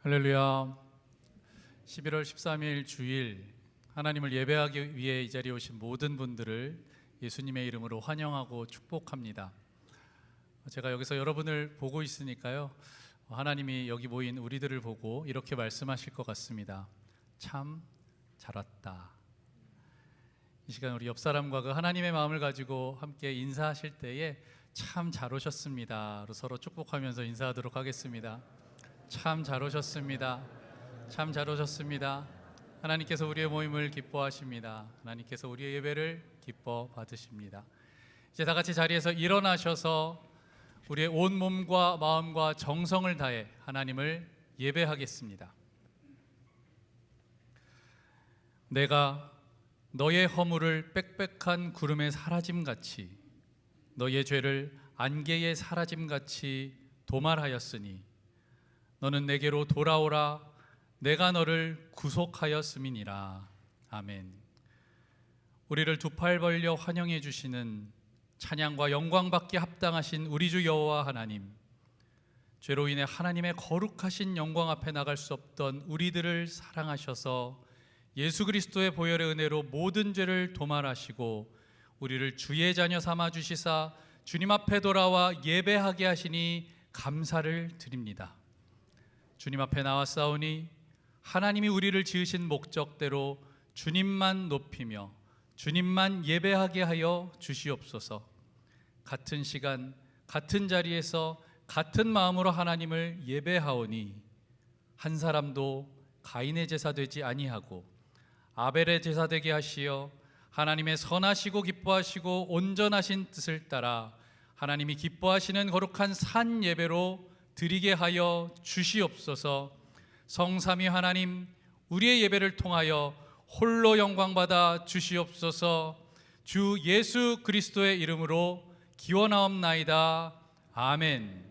할렐루야. 11월 13일 주일 하나님을 예배하기 위해 이 자리에 오신 모든 분들을 예수님의 이름으로 환영하고 축복합니다. 제가 여기서 여러분을 보고 있으니까요, 하나님이 여기 모인 우리들을 보고 이렇게 말씀하실 것 같습니다. 참 잘 왔다. 이 시간 우리 옆 사람과 그 하나님의 마음을 가지고 함께 인사하실 때에 참 잘 오셨습니다 서로 축복하면서 인사하도록 하겠습니다. 참 잘 오셨습니다. 참 잘 오셨습니다. 하나님께서 우리의 모임을 기뻐하십니다. 하나님께서 우리의 예배를 기뻐 받으십니다. 이제 다 같이 자리에서 일어나셔서 우리의 온 몸과 마음과 정성을 다해 하나님을 예배하겠습니다. 내가 너의 허물을 빽빽한 구름에 사라짐같이 너의 죄를 안개에 사라짐같이 도말하였으니 너는 내게로 돌아오라. 내가 너를 구속하였음이니라. 아멘. 우리를 두 팔 벌려 환영해 주시는 찬양과 영광받기 합당하신 우리 주 여호와 하나님, 죄로 인해 하나님의 거룩하신 영광 앞에 나갈 수 없던 우리들을 사랑하셔서 예수 그리스도의 보혈의 은혜로 모든 죄를 도말하시고 우리를 주의 자녀 삼아 주시사 주님 앞에 돌아와 예배하게 하시니 감사를 드립니다. 주님 앞에 나왔사오니 하나님이 우리를 지으신 목적대로 주님만 높이며 주님만 예배하게 하여 주시옵소서. 같은 시간 같은 자리에서 같은 마음으로 하나님을 예배하오니 한 사람도 가인의 제사 되지 아니하고 아벨의 제사 되게 하시어 하나님의 선하시고 기뻐하시고 온전하신 뜻을 따라 하나님이 기뻐하시는 거룩한 산 예배로 드리게 하여 주시옵소서. 성삼위 하나님, 우리의 예배를 통하여 홀로 영광받아 주시옵소서. 주 예수 그리스도의 이름으로 기원하옵나이다. 아멘.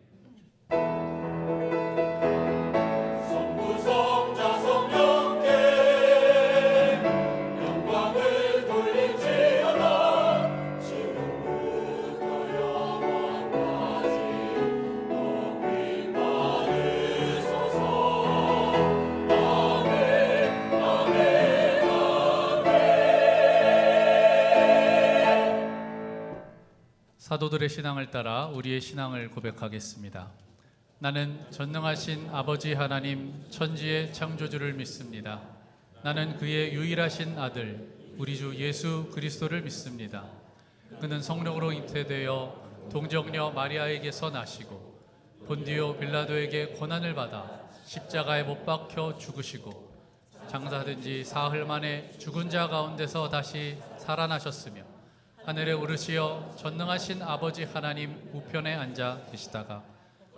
사도들의 신앙을 따라 우리의 신앙을 고백하겠습니다. 나는 전능하신 아버지 하나님 천지의 창조주를 믿습니다. 나는 그의 유일하신 아들 우리 주 예수 그리스도를 믿습니다. 그는 성령으로 잉태되어 동정녀 마리아에게서 나시고 본디오 빌라도에게 고난을 받아 십자가에 못 박혀 죽으시고 장사된 지 사흘 만에 죽은 자 가운데서 다시 살아나셨으며 하늘에 오르시어 전능하신 아버지 하나님 우편에 앉아 계시다가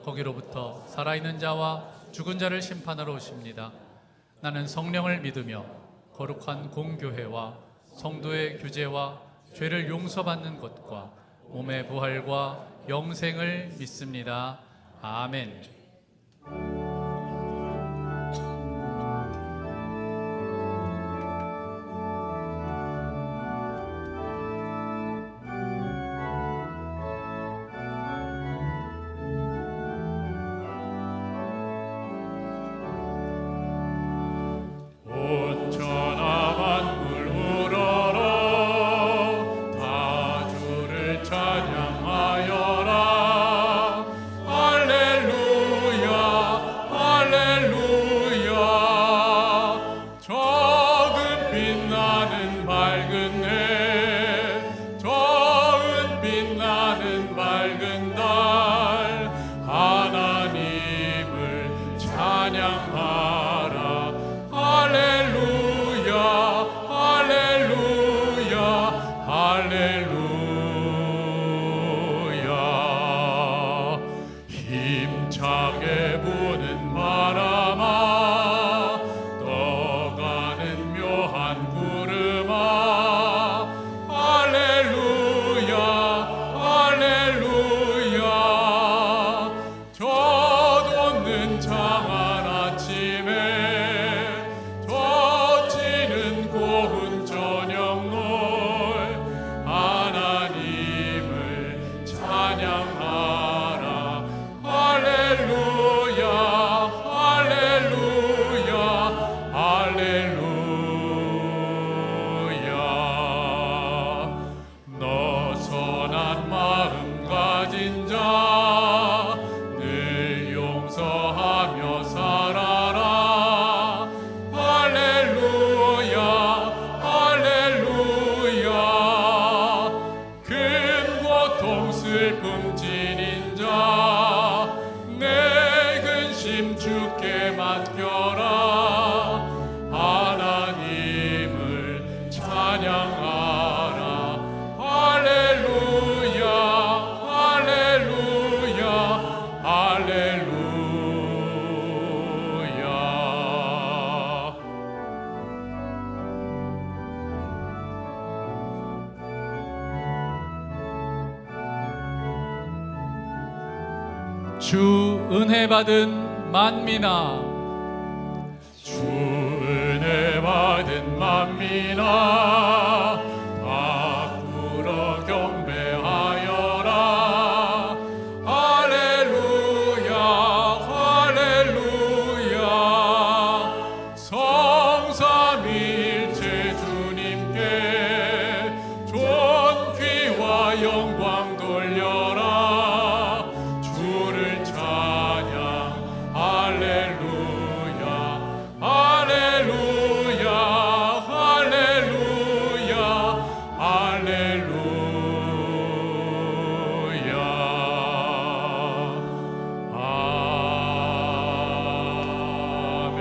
거기로부터 살아있는 자와 죽은 자를 심판하러 오십니다. 나는 성령을 믿으며 거룩한 공교회와 성도의 규제와 죄를 용서받는 것과 몸의 부활과 영생을 믿습니다. 아멘. 찬양하여라. 할렐루야. 찬양하라. 할렐루야 할렐루야 할렐루야. 주 은혜 받은 만민아, 주 은혜 받은 만민아, 앞으로 경배하여라. 할렐루야 할렐루야. 성삼일체 주님께 존귀와 영광 돌려라. 주를 찬양. 할렐루야 할렐루야 할렐루야 할렐루야. 아멘.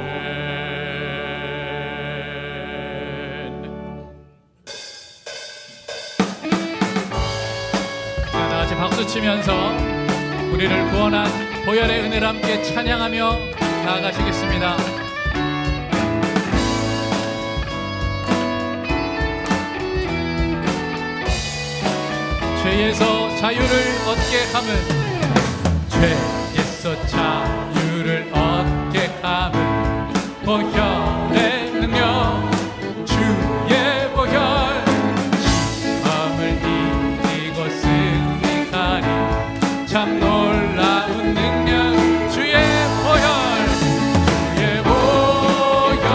다 같이 박수 치면서 우리를 구원한 보혈의 은혜를 함께 찬양하며 나아가시겠습니다. 죄에서 자유를 얻게 함은, 죄에서 자유를 얻게 함은 보혈의 능력, 주의 보혈. 시험을 이기고 승리하리. 참 놀라운 능력, 주의 보혈. 주의 보혈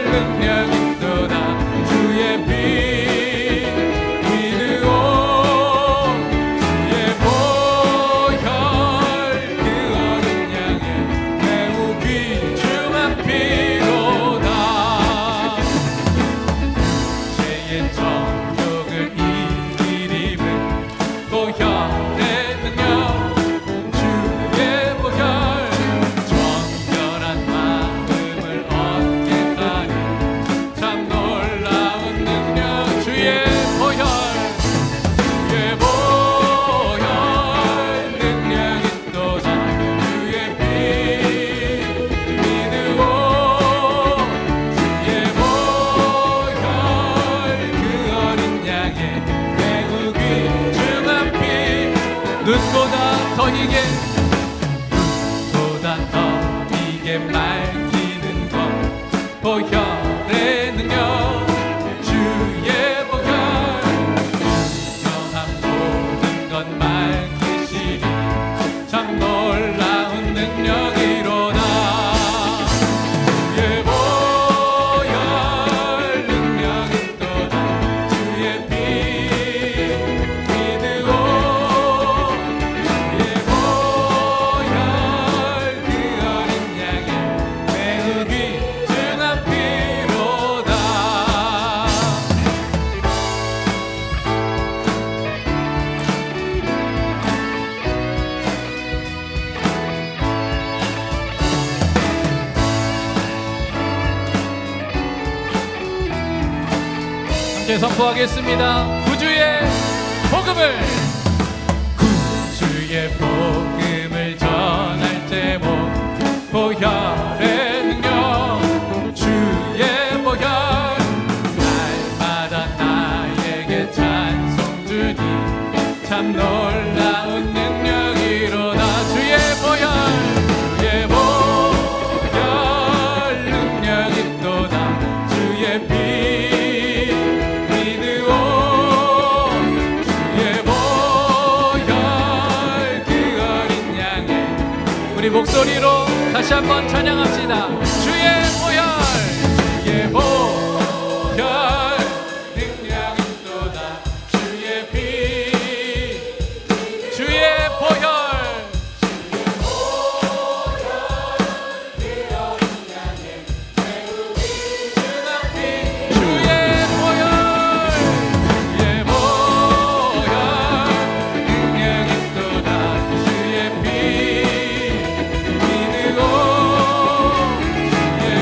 능력 있도다. 주의 피 믿으오. 주의 보혈 그 어린 양의 매우 귀중한 피로다. 죄의 정욕을 이기림은 보혈의 능력, 주의 보혈. 정결한 마음을 얻게 하리. 참 놀라운 능력, 주의 보혈. 주의 보혈 능력 있도다. 주의 피 믿으오. 주의 보혈 그 어린 양의 매우 귀중한 피. 눈보다 더 이게, 눈보다 더 이게 맑히는 것, 보혈의 능력, 주의 보혈. 유명한 모든 것 맑히시리. 참 놀라운 능력이로다. 주의 보혈 능력 있도다. 주의 피 믿으오. 주의 보혈 그 어린 양의 매우 귀중한 피로다. 함께 선포하겠습니다. 구주의 복음을, 구주의 복음을 전할 제목, 보혈의 능력, 주의 보혈. 날마다 나에게 찬송 주니. 참 놀라운 능력이로다. 주의 보혈, 주의 보혈 능력 있도다. 주의 피 믿으오. 주의 보혈 그 어린 양의. 우리 목소리로 다시 한번 찬양합시다. 주의 보혈, 주의 보혈 능력 있도다. 주의 피, 주의 보혈. 주의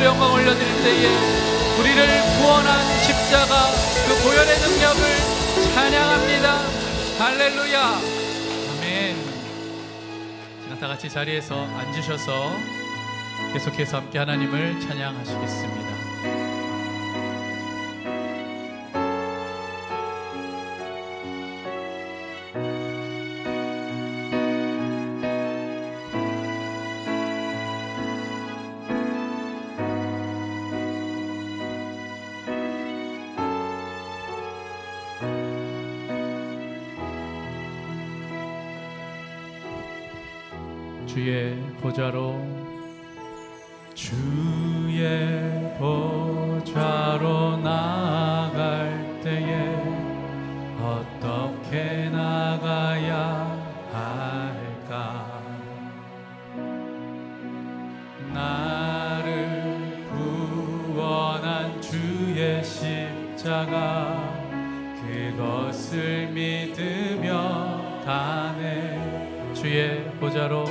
앞에 영광 올려드릴 때에 우리를 구원한 십자가 그 보혈의 능력을 찬양합니다. 할렐루야. 아멘. 지금 다 같이 자리에서 앉으셔서 계속해서 함께 하나님을 찬양하시겠습니다. 주의 보좌로 나아갈 때에 어떻게 나가야 할까? 나를 구원한 주의 십자가 그것을 믿으며 가네. 주의 보좌로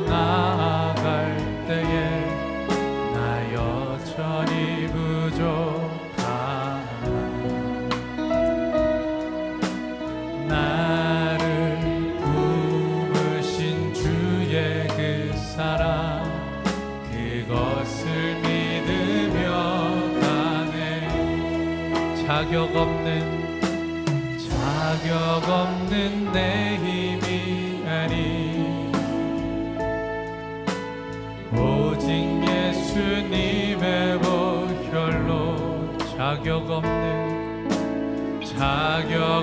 나아갈 때에 나 여전히 부족하나. 나를 부으신 주의 그 사랑 그것을 믿으며 가네. 자격 없는 내 힘이 아니 오직 예수님의 보혈로 자격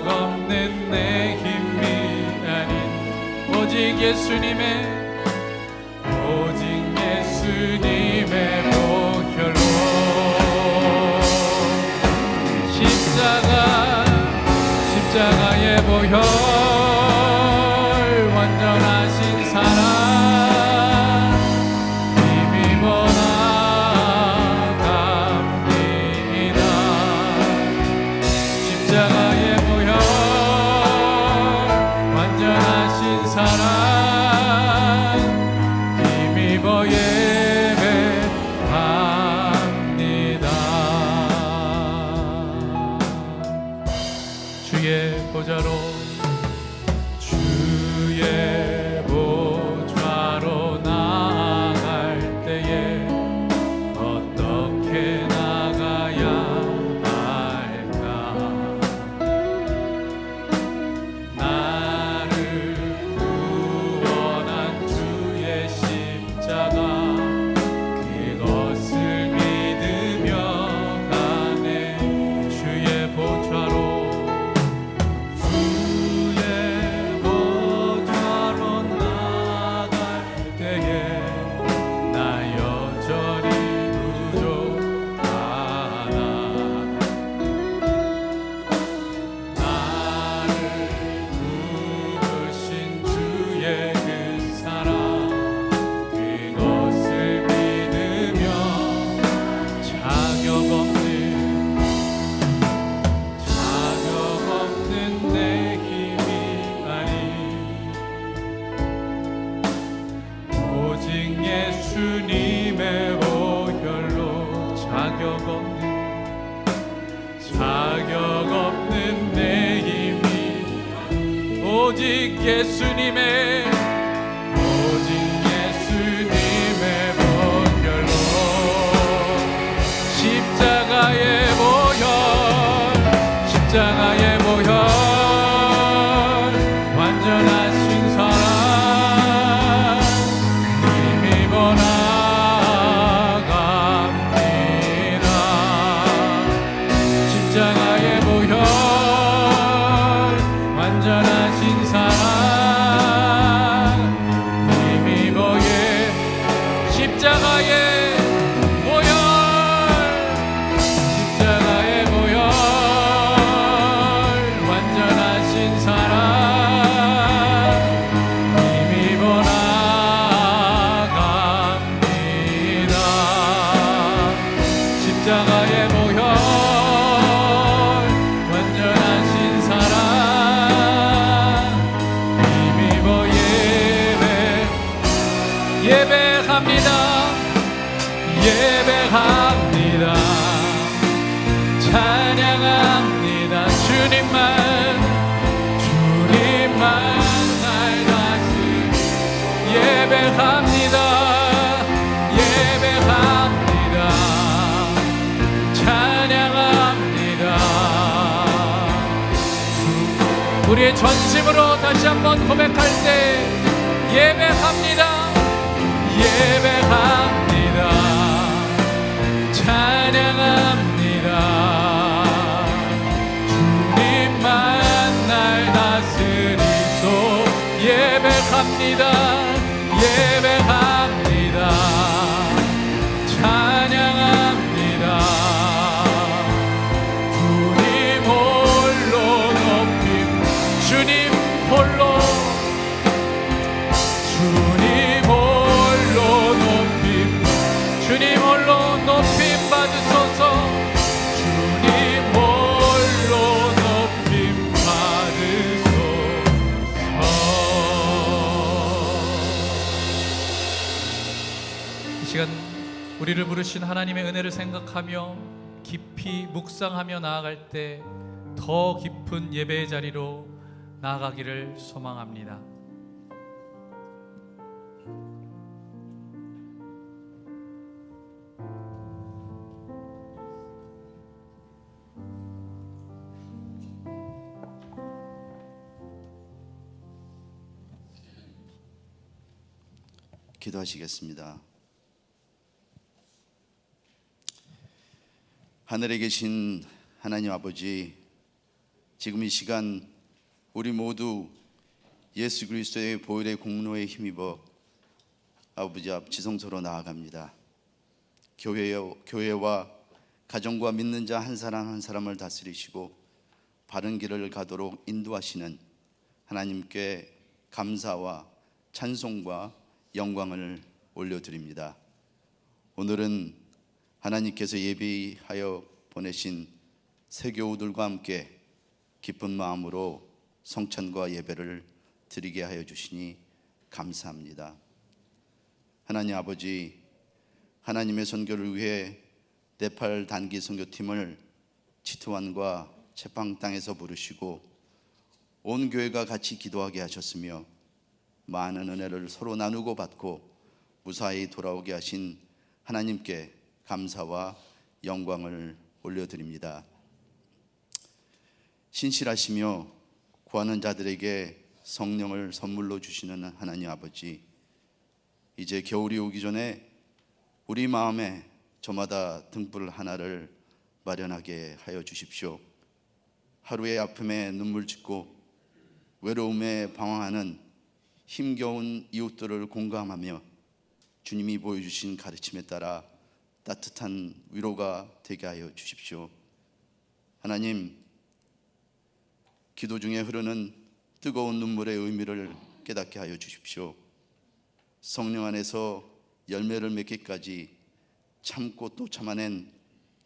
없는 내 힘이 아닌 오직 예수님의 보혈로 십자가의 보혈 완전하신 사랑 힘입어 나갑니다. 십자가의 보혈 완전하신 사랑 힘입어 예배합니다. 주의 보좌로 나아갈 때에 어떻게 나가야 할까? 나를 구원한 주의 십자가 그것을 믿으며 가네. 주의 보좌로 예수님의 보혈로 자격 없는 내 힘이 오직 예수님의 보혈로 십자가의 보혈 완전하신 사랑 십자가의 보혈 완전하신 사랑 우리의 전심으로 다시 한번 고백할 때 예배합니다. 예배합니다. 찬양합니다. 주님만 날 다스리소. 예배합니다. 예배합니다. 찬양합니다. 주님 홀로 높임. 주님 홀로, 주님 홀로 높임. 주님 홀로 높임 받으소서. 주님 홀로 높임 받으소서. 이 시간 우리를 부르신 하나님의 은혜를 생각하며 깊이 묵상하며 나아갈 때 더 깊은 예배의 자리로 나아가기를 소망합니다. 기도하시겠습니다. 하늘에 계신 하나님 아버지, 지금 이 시간 우리 모두 예수 그리스도의 보혈의 공로에 힘입어 아버지 앞 지성소로 나아갑니다. 교회와 가정과 믿는 자 한 사람 한 사람을 다스리시고 바른 길을 가도록 인도하시는 하나님께 감사와 찬송과 영광을 올려드립니다. 오늘은 하나님께서 예비하여 보내신 새 교우들과 함께 기쁜 마음으로 성찬과 예배를 드리게 하여 주시니 감사합니다. 하나님 아버지, 하나님의 선교를 위해 네팔 단기 선교팀을 치트완과 제팡 땅에서 부르시고 온 교회가 같이 기도하게 하셨으며 많은 은혜를 서로 나누고 받고 무사히 돌아오게 하신 하나님께 감사와 영광을 올려드립니다. 신실하시며 구하는 자들에게 성령을 선물로 주시는 하나님 아버지, 이제 겨울이 오기 전에 우리 마음에 저마다 등불 하나를 마련하게 하여 주십시오. 하루의 아픔에 눈물 짓고 외로움에 방황하는 힘겨운 이웃들을 공감하며 주님이 보여주신 가르침에 따라 따뜻한 위로가 되게 하여 주십시오. 하나님, 기도 중에 흐르는 뜨거운 눈물의 의미를 깨닫게 하여 주십시오. 성령 안에서 열매를 맺기까지 참고 또 참아낸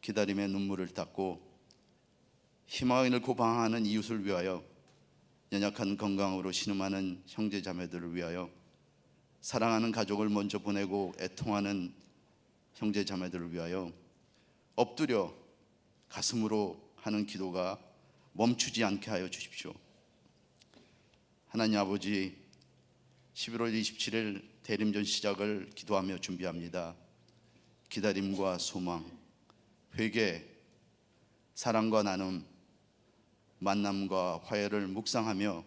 기다림의 눈물을 닦고 희망을 잃고 방황하는 이웃을 위하여, 연약한 건강으로 신음하는 형제 자매들을 위하여, 사랑하는 가족을 먼저 보내고 애통하는 형제 자매들을 위하여 엎드려 가슴으로 하는 기도가 멈추지 않게 하여 주십시오. 하나님 아버지, 11월 27일 대림전 시작을 기도하며 준비합니다. 기다림과 소망, 회개, 사랑과 나눔, 만남과 화해를 묵상하며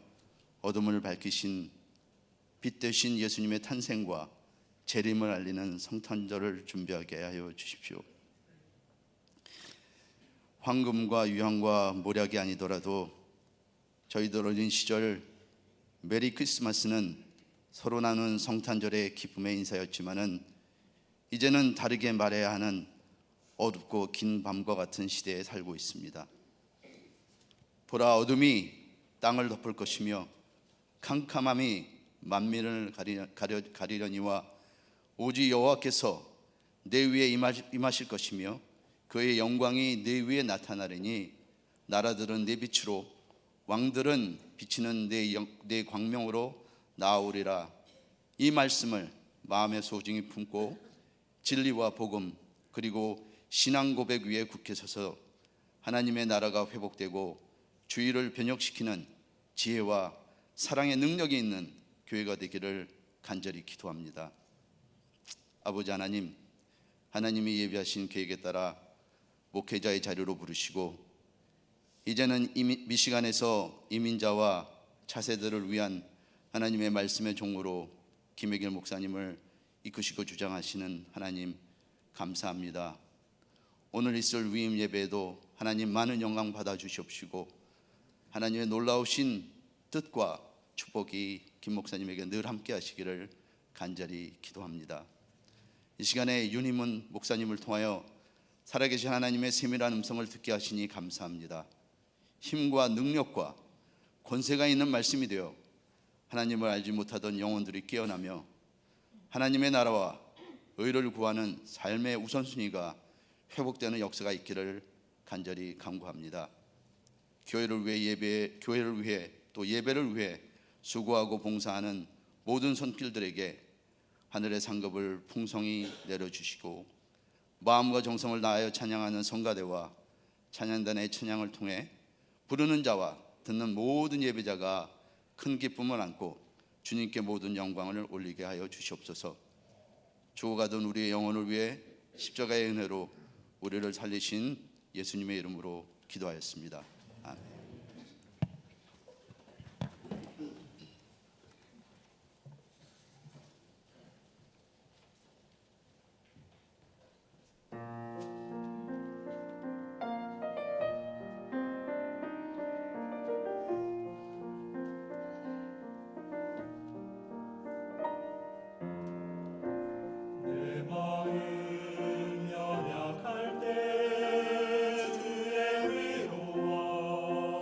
어둠을 밝히신 빛 되신 예수님의 탄생과 재림을 알리는 성탄절을 준비하게 하여 주십시오. 황금과 유황과 모략이 아니더라도 저희들 어린 시절 메리 크리스마스는 서로 나눈 성탄절의 기쁨의 인사였지만은 이제는 다르게 말해야 하는 어둡고 긴 밤과 같은 시대에 살고 있습니다. 보라, 어둠이 땅을 덮을 것이며 캄캄함이 만민을 가리려니와 오직 여호와께서 내 위에 임하실 것이며 그의 영광이 내 위에 나타나리니 나라들은 내 빛으로 왕들은 비치는 내 광명으로 나아오리라. 이 말씀을 마음에 소중히 품고 진리와 복음 그리고 신앙 고백 위에 굳게 서서 하나님의 나라가 회복되고 주의를 변혁시키는 지혜와 사랑의 능력이 있는 교회가 되기를 간절히 기도합니다. 아버지 하나님, 하나님이 예비하신 계획에 따라 목회자의 자리로 부르시고 이제는 미시간에서 이민자와 차세대를 위한 하나님의 말씀의 종으로 김혜길 목사님을 이끄시고 주장하시는 하나님 감사합니다. 오늘 있을 위임 예배에도 하나님 많은 영광 받아 주시옵시고 하나님의 놀라우신 뜻과 축복이 김 목사님에게 늘 함께 하시기를 간절히 기도합니다. 이 시간에 윤희문 목사님을 통하여 살아계신 하나님의 세밀한 음성을 듣게 하시니 감사합니다. 힘과 능력과 권세가 있는 말씀이 되어 하나님을 알지 못하던 영혼들이 깨어나며 하나님의 나라와 의를 구하는 삶의 우선순위가 회복되는 역사가 있기를 간절히 간구합니다. 교회를 위해 또 예배를 위해 수고하고 봉사하는 모든 손길들에게 하늘의 상급을 풍성히 내려주시고 마음과 정성을 다하여 찬양하는 성가대와 찬양단의 찬양을 통해 부르는 자와 듣는 모든 예배자가 큰 기쁨을 안고 주님께 모든 영광을 올리게 하여 주시옵소서. 죽어가던 우리의 영혼을 위해 십자가의 은혜로 우리를 살리신 예수님의 이름으로 기도하였습니다. 아멘. 내 마음 연약할 때 주의 위로와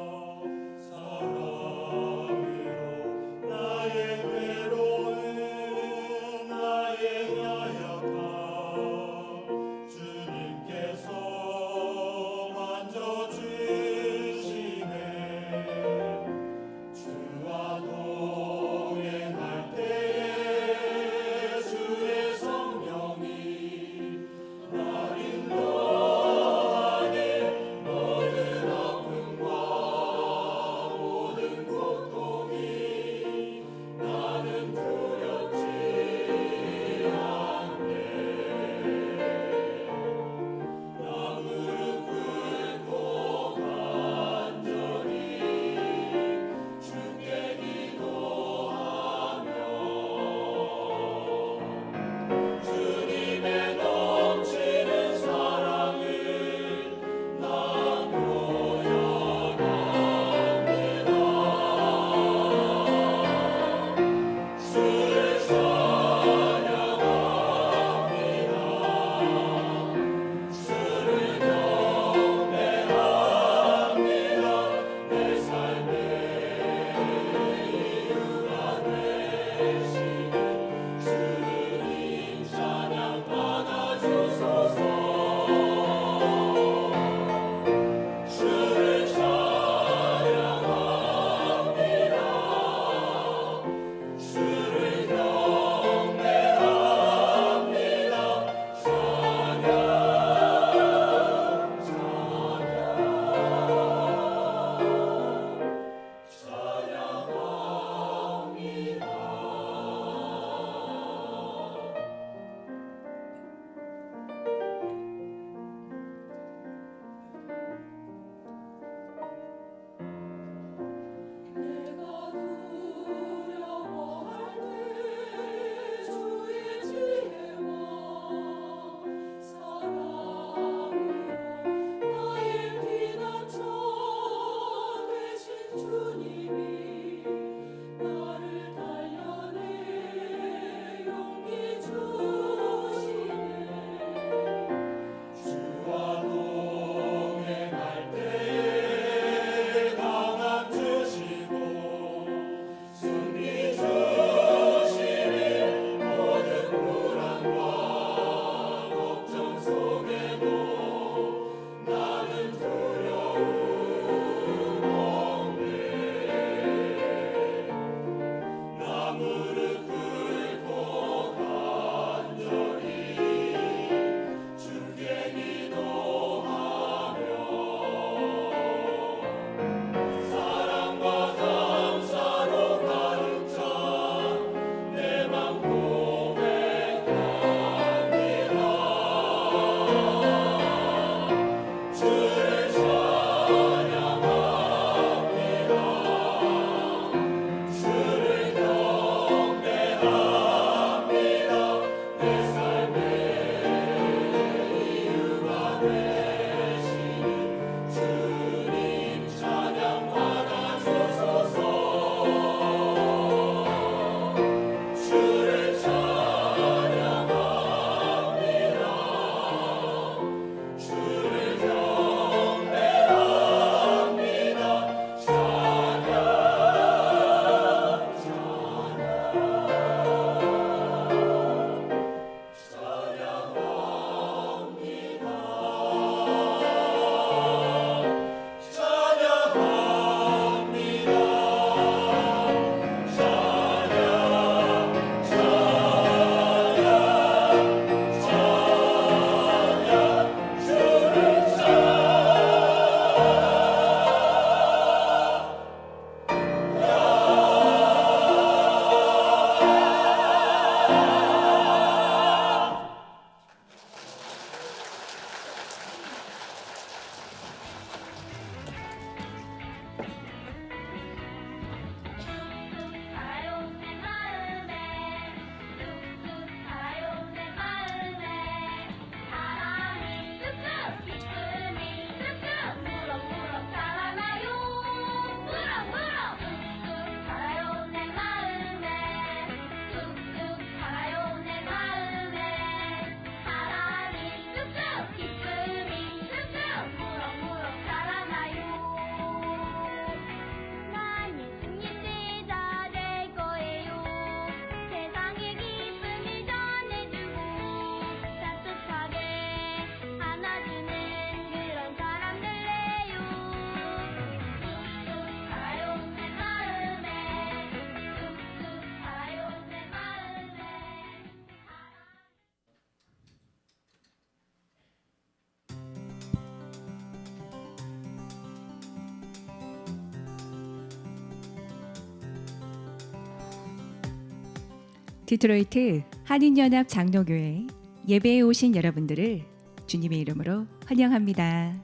디트로이트 한인연합 장로교회 예배에 오신 여러분들을 주님의 이름으로 환영합니다.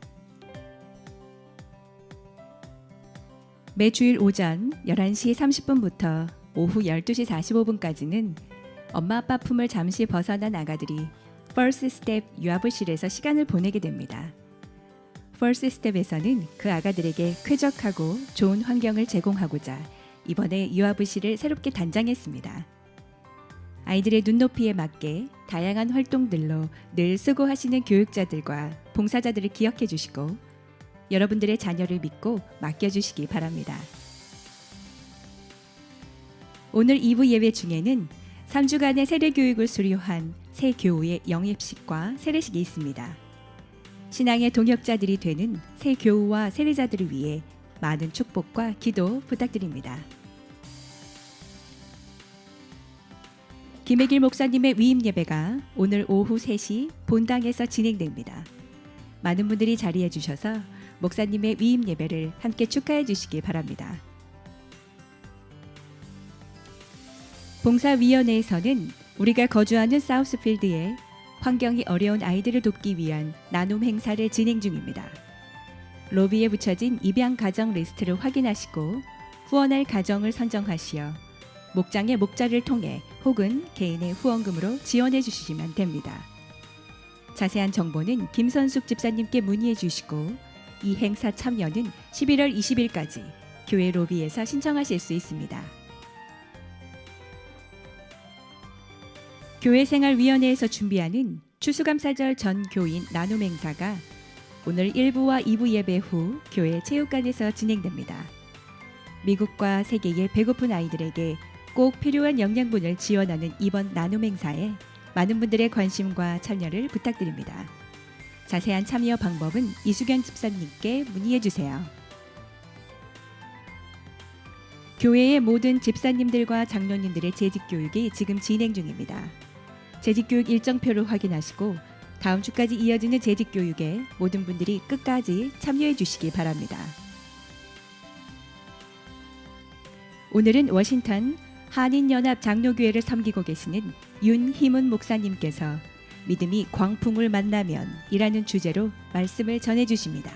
매주일 오전 11시 30분부터 오후 12시 45분까지는 엄마 아빠 품을 잠시 벗어난 아가들이 First Step 유아부실에서 시간을 보내게 됩니다. First Step에서는 그 아가들에게 쾌적하고 좋은 환경을 제공하고자 이번에 유아부실을 새롭게 단장했습니다. 아이들의 눈높이에 맞게 다양한 활동들로 늘 수고하시는 교육자들과 봉사자들을 기억해 주시고 여러분들의 자녀를 믿고 맡겨주시기 바랍니다. 오늘 2부 예배 중에는 3주간의 세례교육을 수료한 새 교우의 영입식과 세례식이 있습니다. 신앙의 동역자들이 되는 새 교우와 세례자들을 위해 많은 축복과 기도 부탁드립니다. 김혜길 목사님의 위임 예배가 오늘 오후 3시 본당에서 진행됩니다. 많은 분들이 자리해 주셔서 목사님의 위임 예배를 함께 축하해 주시기 바랍니다. 봉사위원회에서는 우리가 거주하는 사우스필드에 환경이 어려운 아이들을 돕기 위한 나눔 행사를 진행 중입니다. 로비에 붙여진 입양 가정 리스트를 확인하시고 후원할 가정을 선정하시어 목장의 목자를 통해 혹은 개인의 후원금으로 지원해 주시면 됩니다. 자세한 정보는 김선숙 집사님께 문의해 주시고 이 행사 참여는 11월 20일까지 교회 로비에서 신청하실 수 있습니다. 교회생활위원회에서 준비하는 추수감사절 전 교인 나눔 행사가 오늘 1부와 2부 예배 후 교회 체육관에서 진행됩니다. 미국과 세계의 배고픈 아이들에게 꼭 필요한 영양분을 지원하는 이번 나눔 행사에 많은 분들의 관심과 참여를 부탁드립니다. 자세한 참여 방법은 이수경 집사님께 문의해 주세요. 교회의 모든 집사님들과 장로님들의 재직교육이 지금 진행 중입니다. 재직교육 일정표를 확인하시고 다음 주까지 이어지는 재직교육에 모든 분들이 끝까지 참여해 주시기 바랍니다. 오늘은 워싱턴 한인연합 장로교회를 섬기고 계시는 윤희문 목사님께서 믿음이 광풍을 만나면 이라는 주제로 말씀을 전해 주십니다.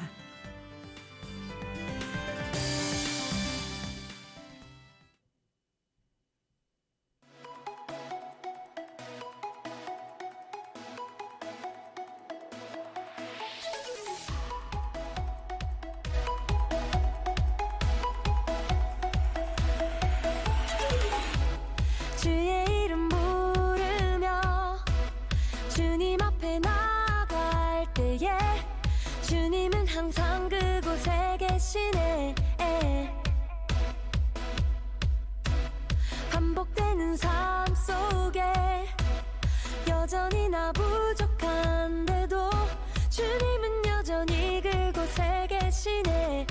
주의 이름 부르며 주님 앞에 나갈 때에 주님은 항상 그곳에 계시네. 반복되는 삶 속에 여전히 나 부족한데도 주님은 여전히 그곳에 계시네.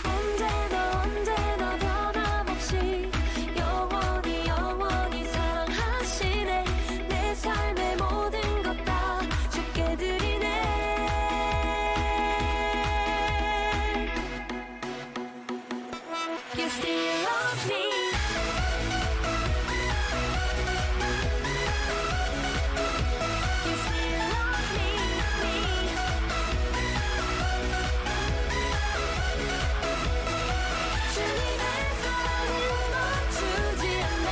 언제나 변함없이 영원히 사랑하시네. 내 삶의 모든 것 다 주께 드리네. You still love me. You still love me. 주님의 사랑은 멈추지 않네.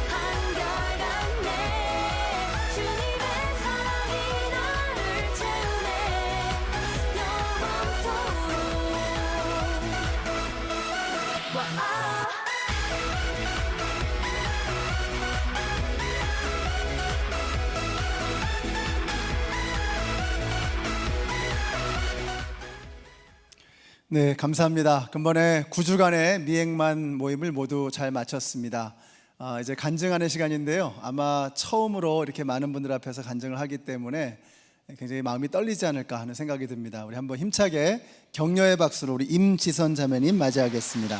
한결같네. 주님의 사랑이 나를 채우네. 영원토록. 와아. 네, 감사합니다. 근본에 9주간의 미행만 모임을 모두 잘 마쳤습니다. 이제 간증하는 시간인데요. 아마 처음으로 이렇게 많은 분들 앞에서 간증을 하기 때문에 굉장히 마음이 떨리지 않을까 하는 생각이 듭니다. 우리 한번 힘차게 격려의 박수로 우리 임지선 자매님 맞이하겠습니다.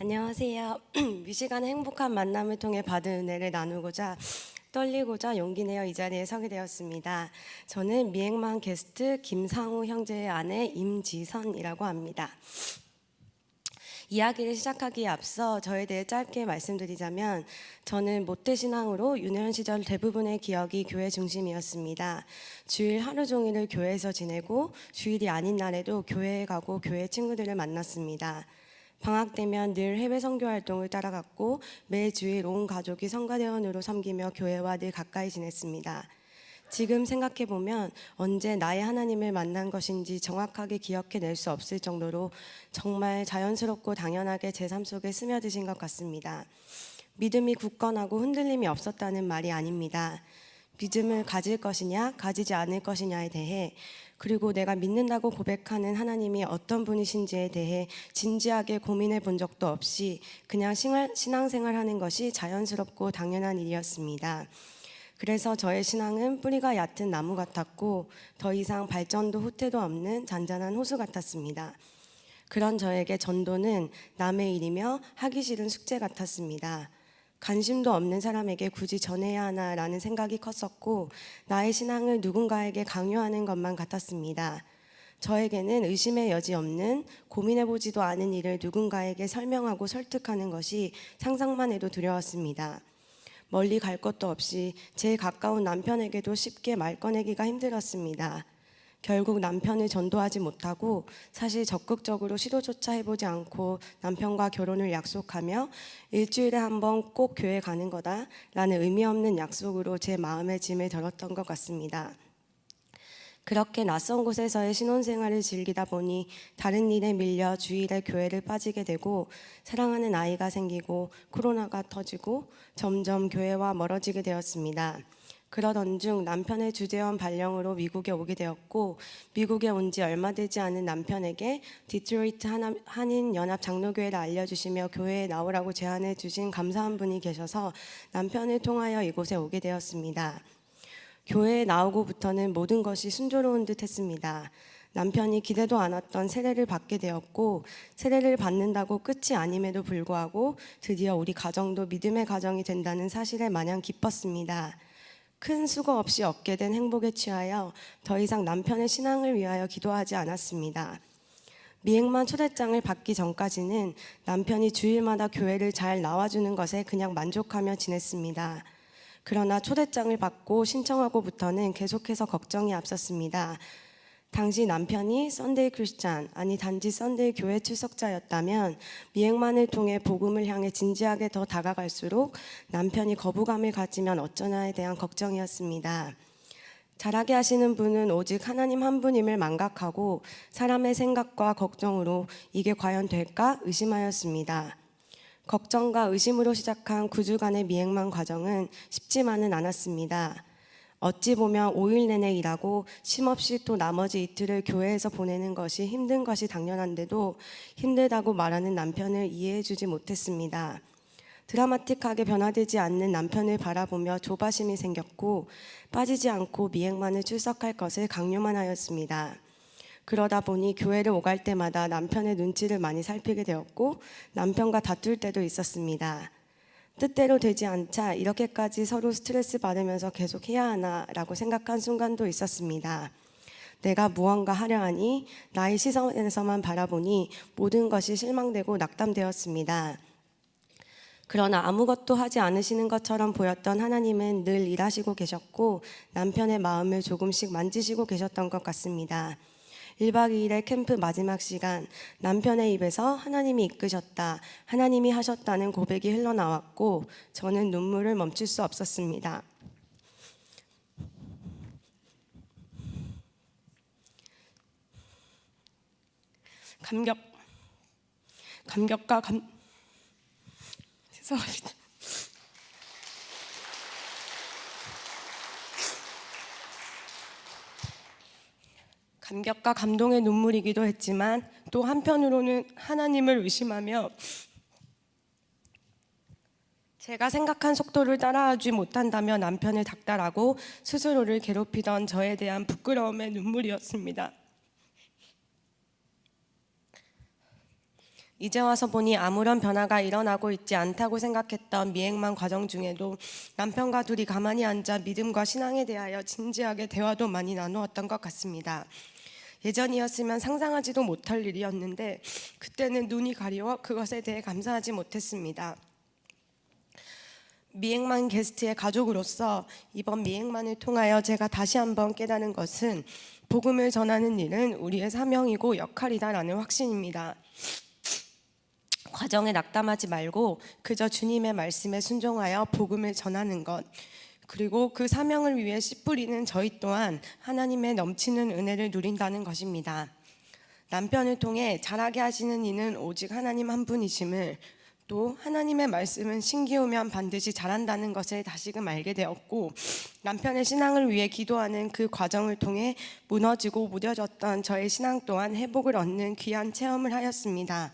안녕하세요. 미시간의 행복한 만남을 통해 받은 은혜를 나누고자 떨리고자 용기 내어 이 자리에 서게 되었습니다. 저는 미행만 게스트 김상우 형제의 아내 임지선이라고 합니다. 이야기를 시작하기에 앞서 저에 대해 짧게 말씀드리자면 저는 모태신앙으로 유년 시절 대부분의 기억이 교회 중심이었습니다. 주일 하루 종일을 교회에서 지내고 주일이 아닌 날에도 교회에 가고 교회 친구들을 만났습니다. 방학 되면 늘 해외 선교 활동을 따라갔고 매주일 온 가족이 성가대원으로 섬기며 교회와 늘 가까이 지냈습니다. 지금 생각해보면 언제 나의 하나님을 만난 것인지 정확하게 기억해낼 수 없을 정도로 정말 자연스럽고 당연하게 제 삶 속에 스며드신 것 같습니다. 믿음이 굳건하고 흔들림이 없었다는 말이 아닙니다. 믿음을 가질 것이냐 가지지 않을 것이냐에 대해, 그리고 내가 믿는다고 고백하는 하나님이 어떤 분이신지에 대해 진지하게 고민해 본 적도 없이 그냥 신앙생활하는 것이 자연스럽고 당연한 일이었습니다. 그래서 저의 신앙은 뿌리가 얕은 나무 같았고 더 이상 발전도 후퇴도 없는 잔잔한 호수 같았습니다. 그런 저에게 전도는 남의 일이며 하기 싫은 숙제 같았습니다. 관심도 없는 사람에게 굳이 전해야 하나라는 생각이 컸었고 나의 신앙을 누군가에게 강요하는 것만 같았습니다. 저에게는 의심의 여지 없는 고민해보지도 않은 일을 누군가에게 설명하고 설득하는 것이 상상만 해도 두려웠습니다. 멀리 갈 것도 없이 제일 가까운 남편에게도 쉽게 말 꺼내기가 힘들었습니다. 결국 남편을 전도하지 못하고 사실 적극적으로 시도조차 해보지 않고 남편과 결혼을 약속하며 일주일에 한 번 꼭 교회 가는 거다 라는 의미 없는 약속으로 제 마음의 짐을 덜었던 것 같습니다. 그렇게 낯선 곳에서의 신혼생활을 즐기다 보니 다른 일에 밀려 주일에 교회를 빠지게 되고 사랑하는 아이가 생기고 코로나가 터지고 점점 교회와 멀어지게 되었습니다. 그러던 중 남편의 주재원 발령으로 미국에 오게 되었고 미국에 온 지 얼마 되지 않은 남편에게 디트로이트 한인연합 장로교회를 알려주시며 교회에 나오라고 제안해 주신 감사한 분이 계셔서 남편을 통하여 이곳에 오게 되었습니다. 교회에 나오고부터는 모든 것이 순조로운 듯 했습니다. 남편이 기대도 않았던 세례를 받게 되었고 세례를 받는다고 끝이 아님에도 불구하고 드디어 우리 가정도 믿음의 가정이 된다는 사실에 마냥 기뻤습니다. 큰 수고 없이 얻게 된 행복에 취하여 더 이상 남편의 신앙을 위하여 기도하지 않았습니다. 미행만 초대장을 받기 전까지는 남편이 주일마다 교회를 잘 나와주는 것에 그냥 만족하며 지냈습니다. 그러나 초대장을 받고 신청하고부터는 계속해서 걱정이 앞섰습니다. 당시 남편이 썬데이 크리스찬, 아니 단지 썬데이 교회 출석자였다면 미행만을 통해 복음을 향해 진지하게 더 다가갈수록 남편이 거부감을 가지면 어쩌나에 대한 걱정이었습니다. 잘하게 하시는 분은 오직 하나님 한 분임을 망각하고 사람의 생각과 걱정으로 이게 과연 될까 의심하였습니다. 걱정과 의심으로 시작한 9주간의 미행만 과정은 쉽지만은 않았습니다. 어찌 보면 5일 내내 일하고 쉼없이 또 나머지 이틀을 교회에서 보내는 것이 힘든 것이 당연한데도 힘들다고 말하는 남편을 이해해 주지 못했습니다. 드라마틱하게 변화되지 않는 남편을 바라보며 조바심이 생겼고 빠지지 않고 미행만을 출석할 것을 강요만 하였습니다. 그러다 보니 교회를 오갈 때마다 남편의 눈치를 많이 살피게 되었고 남편과 다툴 때도 있었습니다. 뜻대로 되지 않자 이렇게까지 서로 스트레스 받으면서 계속 해야 하나라고 생각한 순간도 있었습니다. 내가 무언가 하려 하니 나의 시선에서만 바라보니 모든 것이 실망되고 낙담되었습니다. 그러나 아무것도 하지 않으시는 것처럼 보였던 하나님은 늘 일하시고 계셨고 남편의 마음을 조금씩 만지시고 계셨던 것 같습니다. 1박 2일의 캠프 마지막 시간, 남편의 입에서 하나님이 이끄셨다, 하나님이 하셨다는 고백이 흘러나왔고 저는 눈물을 멈출 수 없었습니다. 죄송합니다. 감격과 감동의 눈물이기도 했지만 또 한편으로는 하나님을 의심하며 제가 생각한 속도를 따라하지 못한다며 남편을 닥달하고 스스로를 괴롭히던 저에 대한 부끄러움의 눈물이었습니다. 이제 와서 보니 아무런 변화가 일어나고 있지 않다고 생각했던 미행만 과정 중에도 남편과 둘이 가만히 앉아 믿음과 신앙에 대하여 진지하게 대화도 많이 나누었던 것 같습니다. 예전이었으면 상상하지도 못할 일이었는데 그때는 눈이 가리워 그것에 대해 감사하지 못했습니다. 미행만 게스트의 가족으로서 이번 미행만을 통하여 제가 다시 한번 깨달은 것은 복음을 전하는 일은 우리의 사명이고 역할이다라는 확신입니다. 과정에 낙담하지 말고 그저 주님의 말씀에 순종하여 복음을 전하는 것, 그리고 그 사명을 위해 씨 뿌리는 저희 또한 하나님의 넘치는 은혜를 누린다는 것입니다. 남편을 통해 자라게 하시는 이는 오직 하나님 한 분이심을, 또 하나님의 말씀은 신기오면 반드시 자란다는 것을 다시금 알게 되었고, 남편의 신앙을 위해 기도하는 그 과정을 통해 무너지고 무뎌졌던 저의 신앙 또한 회복을 얻는 귀한 체험을 하였습니다.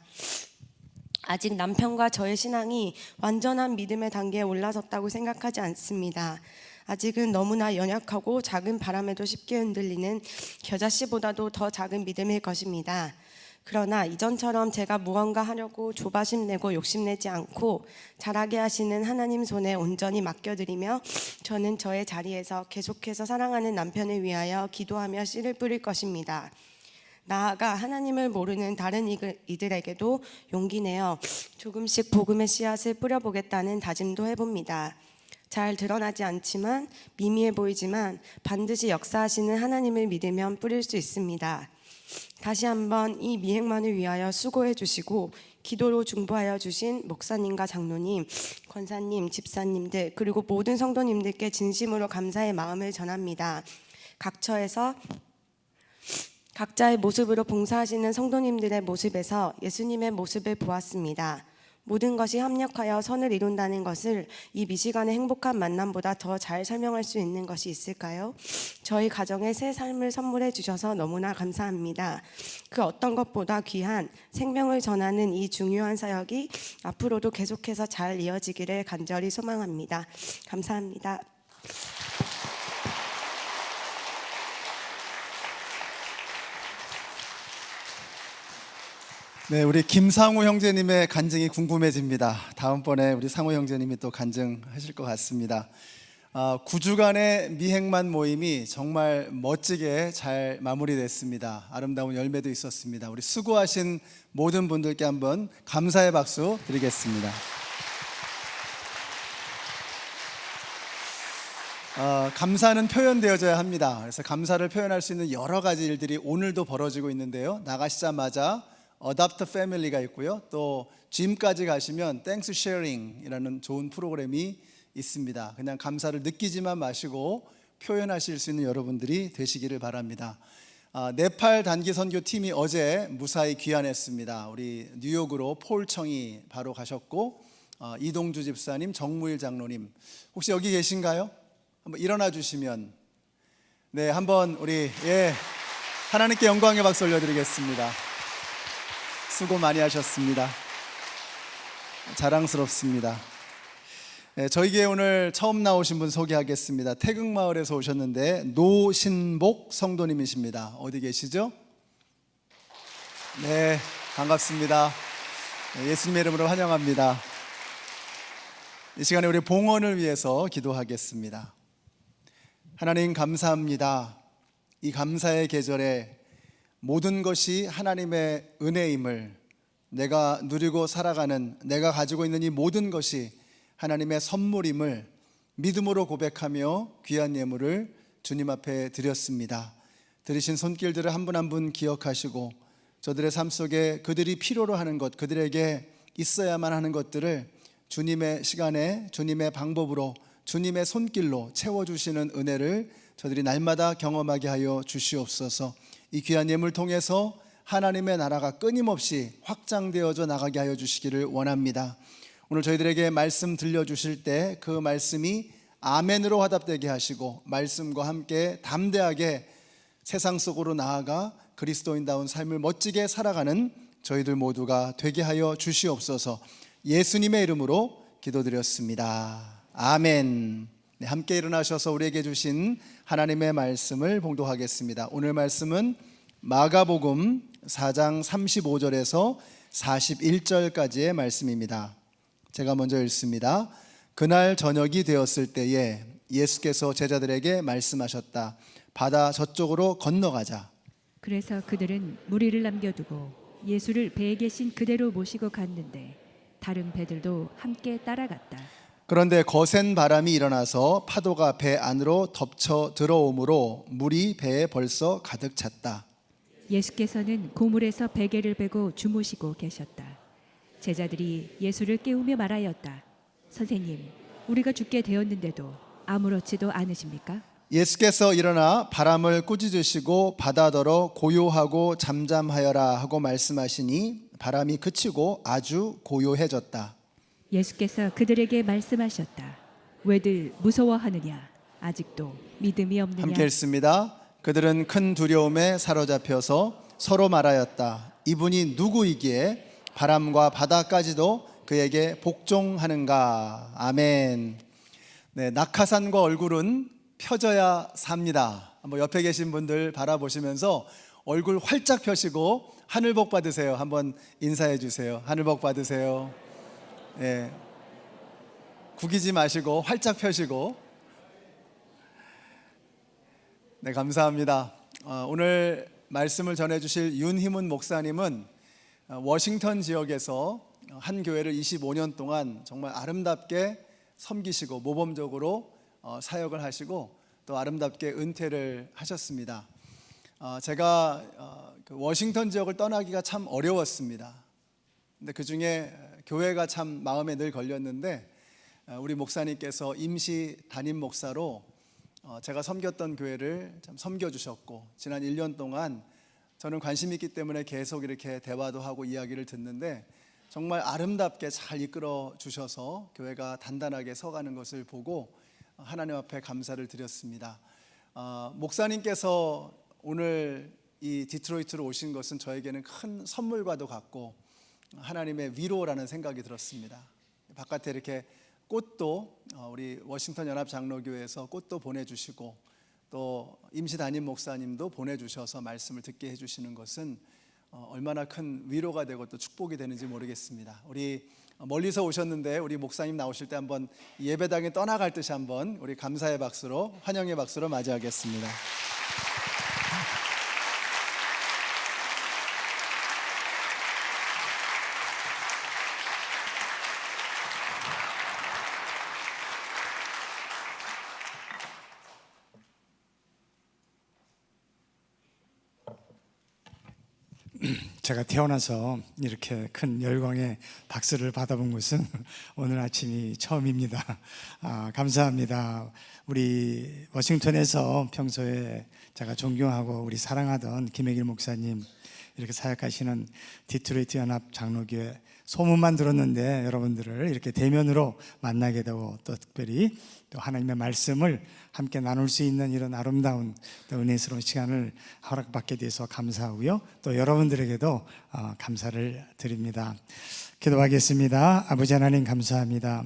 아직 남편과 저의 신앙이 완전한 믿음의 단계에 올라섰다고 생각하지 않습니다. 아직은 너무나 연약하고 작은 바람에도 쉽게 흔들리는 겨자씨보다도 더 작은 믿음일 것입니다. 그러나 이전처럼 제가 무언가 하려고 조바심 내고 욕심내지 않고 자라게 하시는 하나님 손에 온전히 맡겨드리며 저는 저의 자리에서 계속해서 사랑하는 남편을 위하여 기도하며 씨를 뿌릴 것입니다. 나아가 하나님을 모르는 다른 이들에게도 용기 내어 조금씩 복음의 씨앗을 뿌려보겠다는 다짐도 해봅니다. 잘 드러나지 않지만 미미해 보이지만 반드시 역사하시는 하나님을 믿으면 뿌릴 수 있습니다. 다시 한번 이 미행만을 위하여 수고해 주시고 기도로 중보하여 주신 목사님과 장로님, 권사님, 집사님들, 그리고 모든 성도님들께 진심으로 감사의 마음을 전합니다. 각처에서 각자의 모습으로 봉사하시는 성도님들의 모습에서 예수님의 모습을 보았습니다. 모든 것이 합력하여 선을 이룬다는 것을 이 미시간의 행복한 만남보다 더 잘 설명할 수 있는 것이 있을까요? 저희 가정에 새 삶을 선물해 주셔서 너무나 감사합니다. 그 어떤 것보다 귀한 생명을 전하는 이 중요한 사역이 앞으로도 계속해서 잘 이어지기를 간절히 소망합니다. 감사합니다. 네, 우리 김상우 형제님의 간증이 궁금해집니다. 다음번에 우리 상우 형제님이 또 간증하실 것 같습니다. 9주간의 미행만 모임이 정말 멋지게 잘 마무리됐습니다. 아름다운 열매도 있었습니다. 우리 수고하신 모든 분들께 한번 감사의 박수 드리겠습니다. 감사는 표현되어져야 합니다. 그래서 감사를 표현할 수 있는 여러 가지 일들이 오늘도 벌어지고 있는데요. 나가시자마자 어답트 패밀리가 있고요. 또 짐까지 가시면 땡스 쉐어링이라는 좋은 프로그램이 있습니다. 그냥 감사를 느끼지만 마시고 표현하실 수 있는 여러분들이 되시기를 바랍니다. 네팔 단기 선교 팀이 어제 무사히 귀환했습니다. 우리 뉴욕으로 폴 청이 바로 가셨고 이동주 집사님, 정무일 장로님 혹시 여기 계신가요? 한번 일어나 주시면 네, 한번 우리 하나님께 영광의 박수 올려드리겠습니다. 수고 많이 하셨습니다. 자랑스럽습니다. 저희에게 오늘 처음 나오신 분 소개하겠습니다. 태극마을에서 오셨는데 노신복 성도님이십니다. 어디 계시죠? 네, 반갑습니다. 예수님의 이름으로 환영합니다. 이 시간에 우리 봉헌을 위해서 기도하겠습니다. 하나님 감사합니다. 이 감사의 계절에 모든 것이 하나님의 은혜임을, 내가 누리고 살아가는, 내가 가지고 있는 이 모든 것이 하나님의 선물임을 믿음으로 고백하며 귀한 예물을 주님 앞에 드렸습니다. 들으신 손길들을 한 분 한 분 기억하시고 저들의 삶 속에 그들이 필요로 하는 것, 그들에게 있어야만 하는 것들을 주님의 시간에, 주님의 방법으로, 주님의 손길로 채워주시는 은혜를 저들이 날마다 경험하게 하여 주시옵소서. 이 귀한 예물 통해서 하나님의 나라가 끊임없이 확장되어져 나가게 하여 주시기를 원합니다. 오늘 저희들에게 말씀 들려주실 때 그 말씀이 아멘으로 화답되게 하시고 말씀과 함께 담대하게 세상 속으로 나아가 그리스도인다운 삶을 멋지게 살아가는 저희들 모두가 되게 하여 주시옵소서. 예수님의 이름으로 기도드렸습니다. 아멘. 네, 함께 일어나셔서 우리에게 주신 하나님의 말씀을 봉독하겠습니다. 오늘 말씀은 마가복음 4장 35절에서 41절까지의 말씀입니다. 제가 먼저 읽습니다. 그날 저녁이 되었을 때에 예수께서 제자들에게 말씀하셨다. 바다 저쪽으로 건너가자. 그래서 그들은 무리를 남겨두고 예수를 배에 계신 그대로 모시고 갔는데 다른 배들도 함께 따라갔다. 그런데 거센 바람이 일어나서 파도가 배 안으로 덮쳐 들어오므로 물이 배에 벌써 가득 찼다. 예수께서는 고물에서 베개를 베고 주무시고 계셨다. 제자들이 예수를 깨우며 말하였다. 선생님, 우리가 죽게 되었는데도 아무렇지도 않으십니까? 예수께서 일어나 바람을 꾸짖으시고 바다더러 고요하고 잠잠하여라 하고 말씀하시니 바람이 그치고 아주 고요해졌다. 예수께서 그들에게 말씀하셨다. 왜들 무서워하느냐? 아직도 믿음이 없느냐? 함께 읽습니다. 그들은 큰 두려움에 사로잡혀서 서로 말하였다. 이분이 누구이기에 바람과 바다까지도 그에게 복종하는가? 아멘. 네, 낙하산과 얼굴은 펴져야 삽니다. 한번 옆에 계신 분들 바라보시면서 얼굴 활짝 펴시고 하늘 복 받으세요. 한번 인사해 주세요. 하늘 복 받으세요. 네, 구기지 마시고 활짝 펴시고. 네, 감사합니다. 오늘 말씀을 전해주실 윤희문 목사님은 워싱턴 지역에서 한 교회를 25년 동안 정말 아름답게 섬기시고 모범적으로 사역을 하시고 또 아름답게 은퇴를 하셨습니다. 제가 그 워싱턴 지역을 떠나기가 참 어려웠습니다. 근데 그 중에 교회가 참 마음에 늘 걸렸는데 우리 목사님께서 임시 담임 목사로 제가 섬겼던 교회를 참 섬겨주셨고 지난 1년 동안 저는 관심 있기 때문에 계속 이렇게 대화도 하고 이야기를 듣는데 정말 아름답게 잘 이끌어 주셔서 교회가 단단하게 서가는 것을 보고 하나님 앞에 감사를 드렸습니다. 목사님께서 오늘 이 디트로이트로 오신 것은 저에게는 큰 선물과도 같고 하나님의 위로라는 생각이 들었습니다. 바깥에 이렇게 꽃도 우리 워싱턴 연합 장로교회에서 꽃도 보내주시고 또 임시 담임 목사님도 보내주셔서 말씀을 듣게 해주시는 것은 얼마나 큰 위로가 되고 또 축복이 되는지 모르겠습니다. 우리 멀리서 오셨는데 우리 목사님 나오실 때 한번 예배당에 떠나갈 듯이 한번 우리 감사의 박수로 환영의 박수로 맞이하겠습니다. 제가 태어나서 이렇게 큰 열광의 박수를 받아본 것은 오늘 아침이 처음입니다. 감사합니다. 우리 워싱턴에서 평소에 제가 존경하고 우리 사랑하던 김혜길 목사님 이렇게 사역하시는 디트로이트 연합 장로교회 소문만 들었는데 여러분들을 이렇게 대면으로 만나게 되고 또 특별히 또 하나님의 말씀을 함께 나눌 수 있는 이런 아름다운 또 은혜스러운 시간을 허락받게 돼서 감사하고요. 또 여러분들에게도 감사를 드립니다. 기도하겠습니다. 아버지 하나님 감사합니다.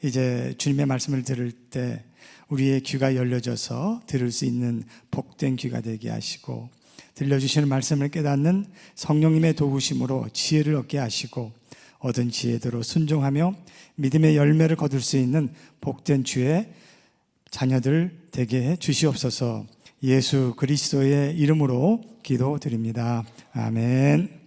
이제 주님의 말씀을 들을 때 우리의 귀가 열려져서 들을 수 있는 복된 귀가 되게 하시고 들려주시는 말씀을 깨닫는 성령님의 도우심으로 지혜를 얻게 하시고 얻은 지혜대로 순종하며 믿음의 열매를 거둘 수 있는 복된 주의 자녀들 되게 해 주시옵소서. 예수 그리스도의 이름으로 기도드립니다. 아멘.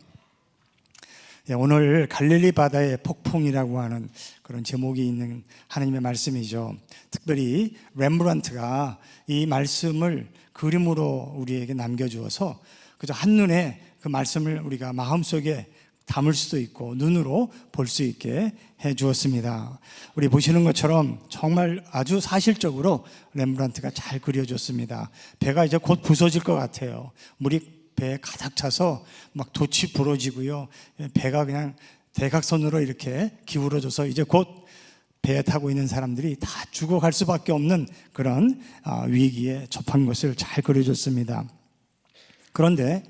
오늘 갈릴리 바다의 폭풍이라고 하는 그런 제목이 있는 하나님의 말씀이죠. 특별히 렘브란트가 이 말씀을 그림으로 우리에게 남겨주어서 그저 한눈에 그 말씀을 우리가 마음속에 담을 수도 있고 눈으로 볼 수 있게 해 주었습니다. 우리 보시는 것처럼 정말 아주 사실적으로 렘브란트가 잘 그려줬습니다. 배가 이제 곧 부서질 것 같아요. 물이 배에 가득 차서 막 돛이 부러지고요. 배가 그냥 대각선으로 이렇게 기울어져서 이제 곧 배에 타고 있는 사람들이 다 죽어갈 수밖에 없는 그런 위기에 접한 것을 잘 그려줬습니다. 그런데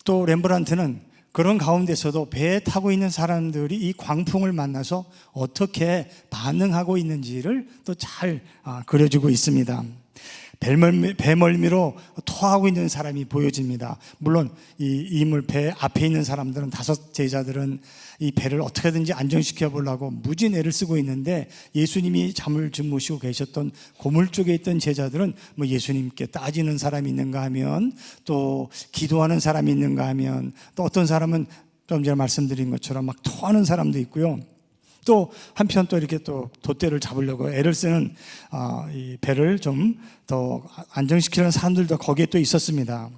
또 렘브란트는 그런 가운데서도 배에 타고 있는 사람들이 이 광풍을 만나서 어떻게 반응하고 있는지를 또 잘 그려주고 있습니다. 배멀미로 토하고 있는 사람이 보여집니다. 물론 이 이물 배 앞에 있는 사람들은, 5 제자들은 이 배를 어떻게든지 안정시켜 보려고 무진 애를 쓰고 있는데, 예수님이 잠을 주무시고 계셨던 고물 쪽에 있던 제자들은 뭐 예수님께 따지는 사람이 있는가 하면, 또 기도하는 사람이 있는가 하면, 또 어떤 사람은 좀 전에 말씀드린 것처럼 막 토하는 사람도 있고요. 또 한편 또 이렇게 또 돛대를 잡으려고 애를 쓰는 이 배를 좀 더 안정시키는 사람들도 거기에 또 있었습니다.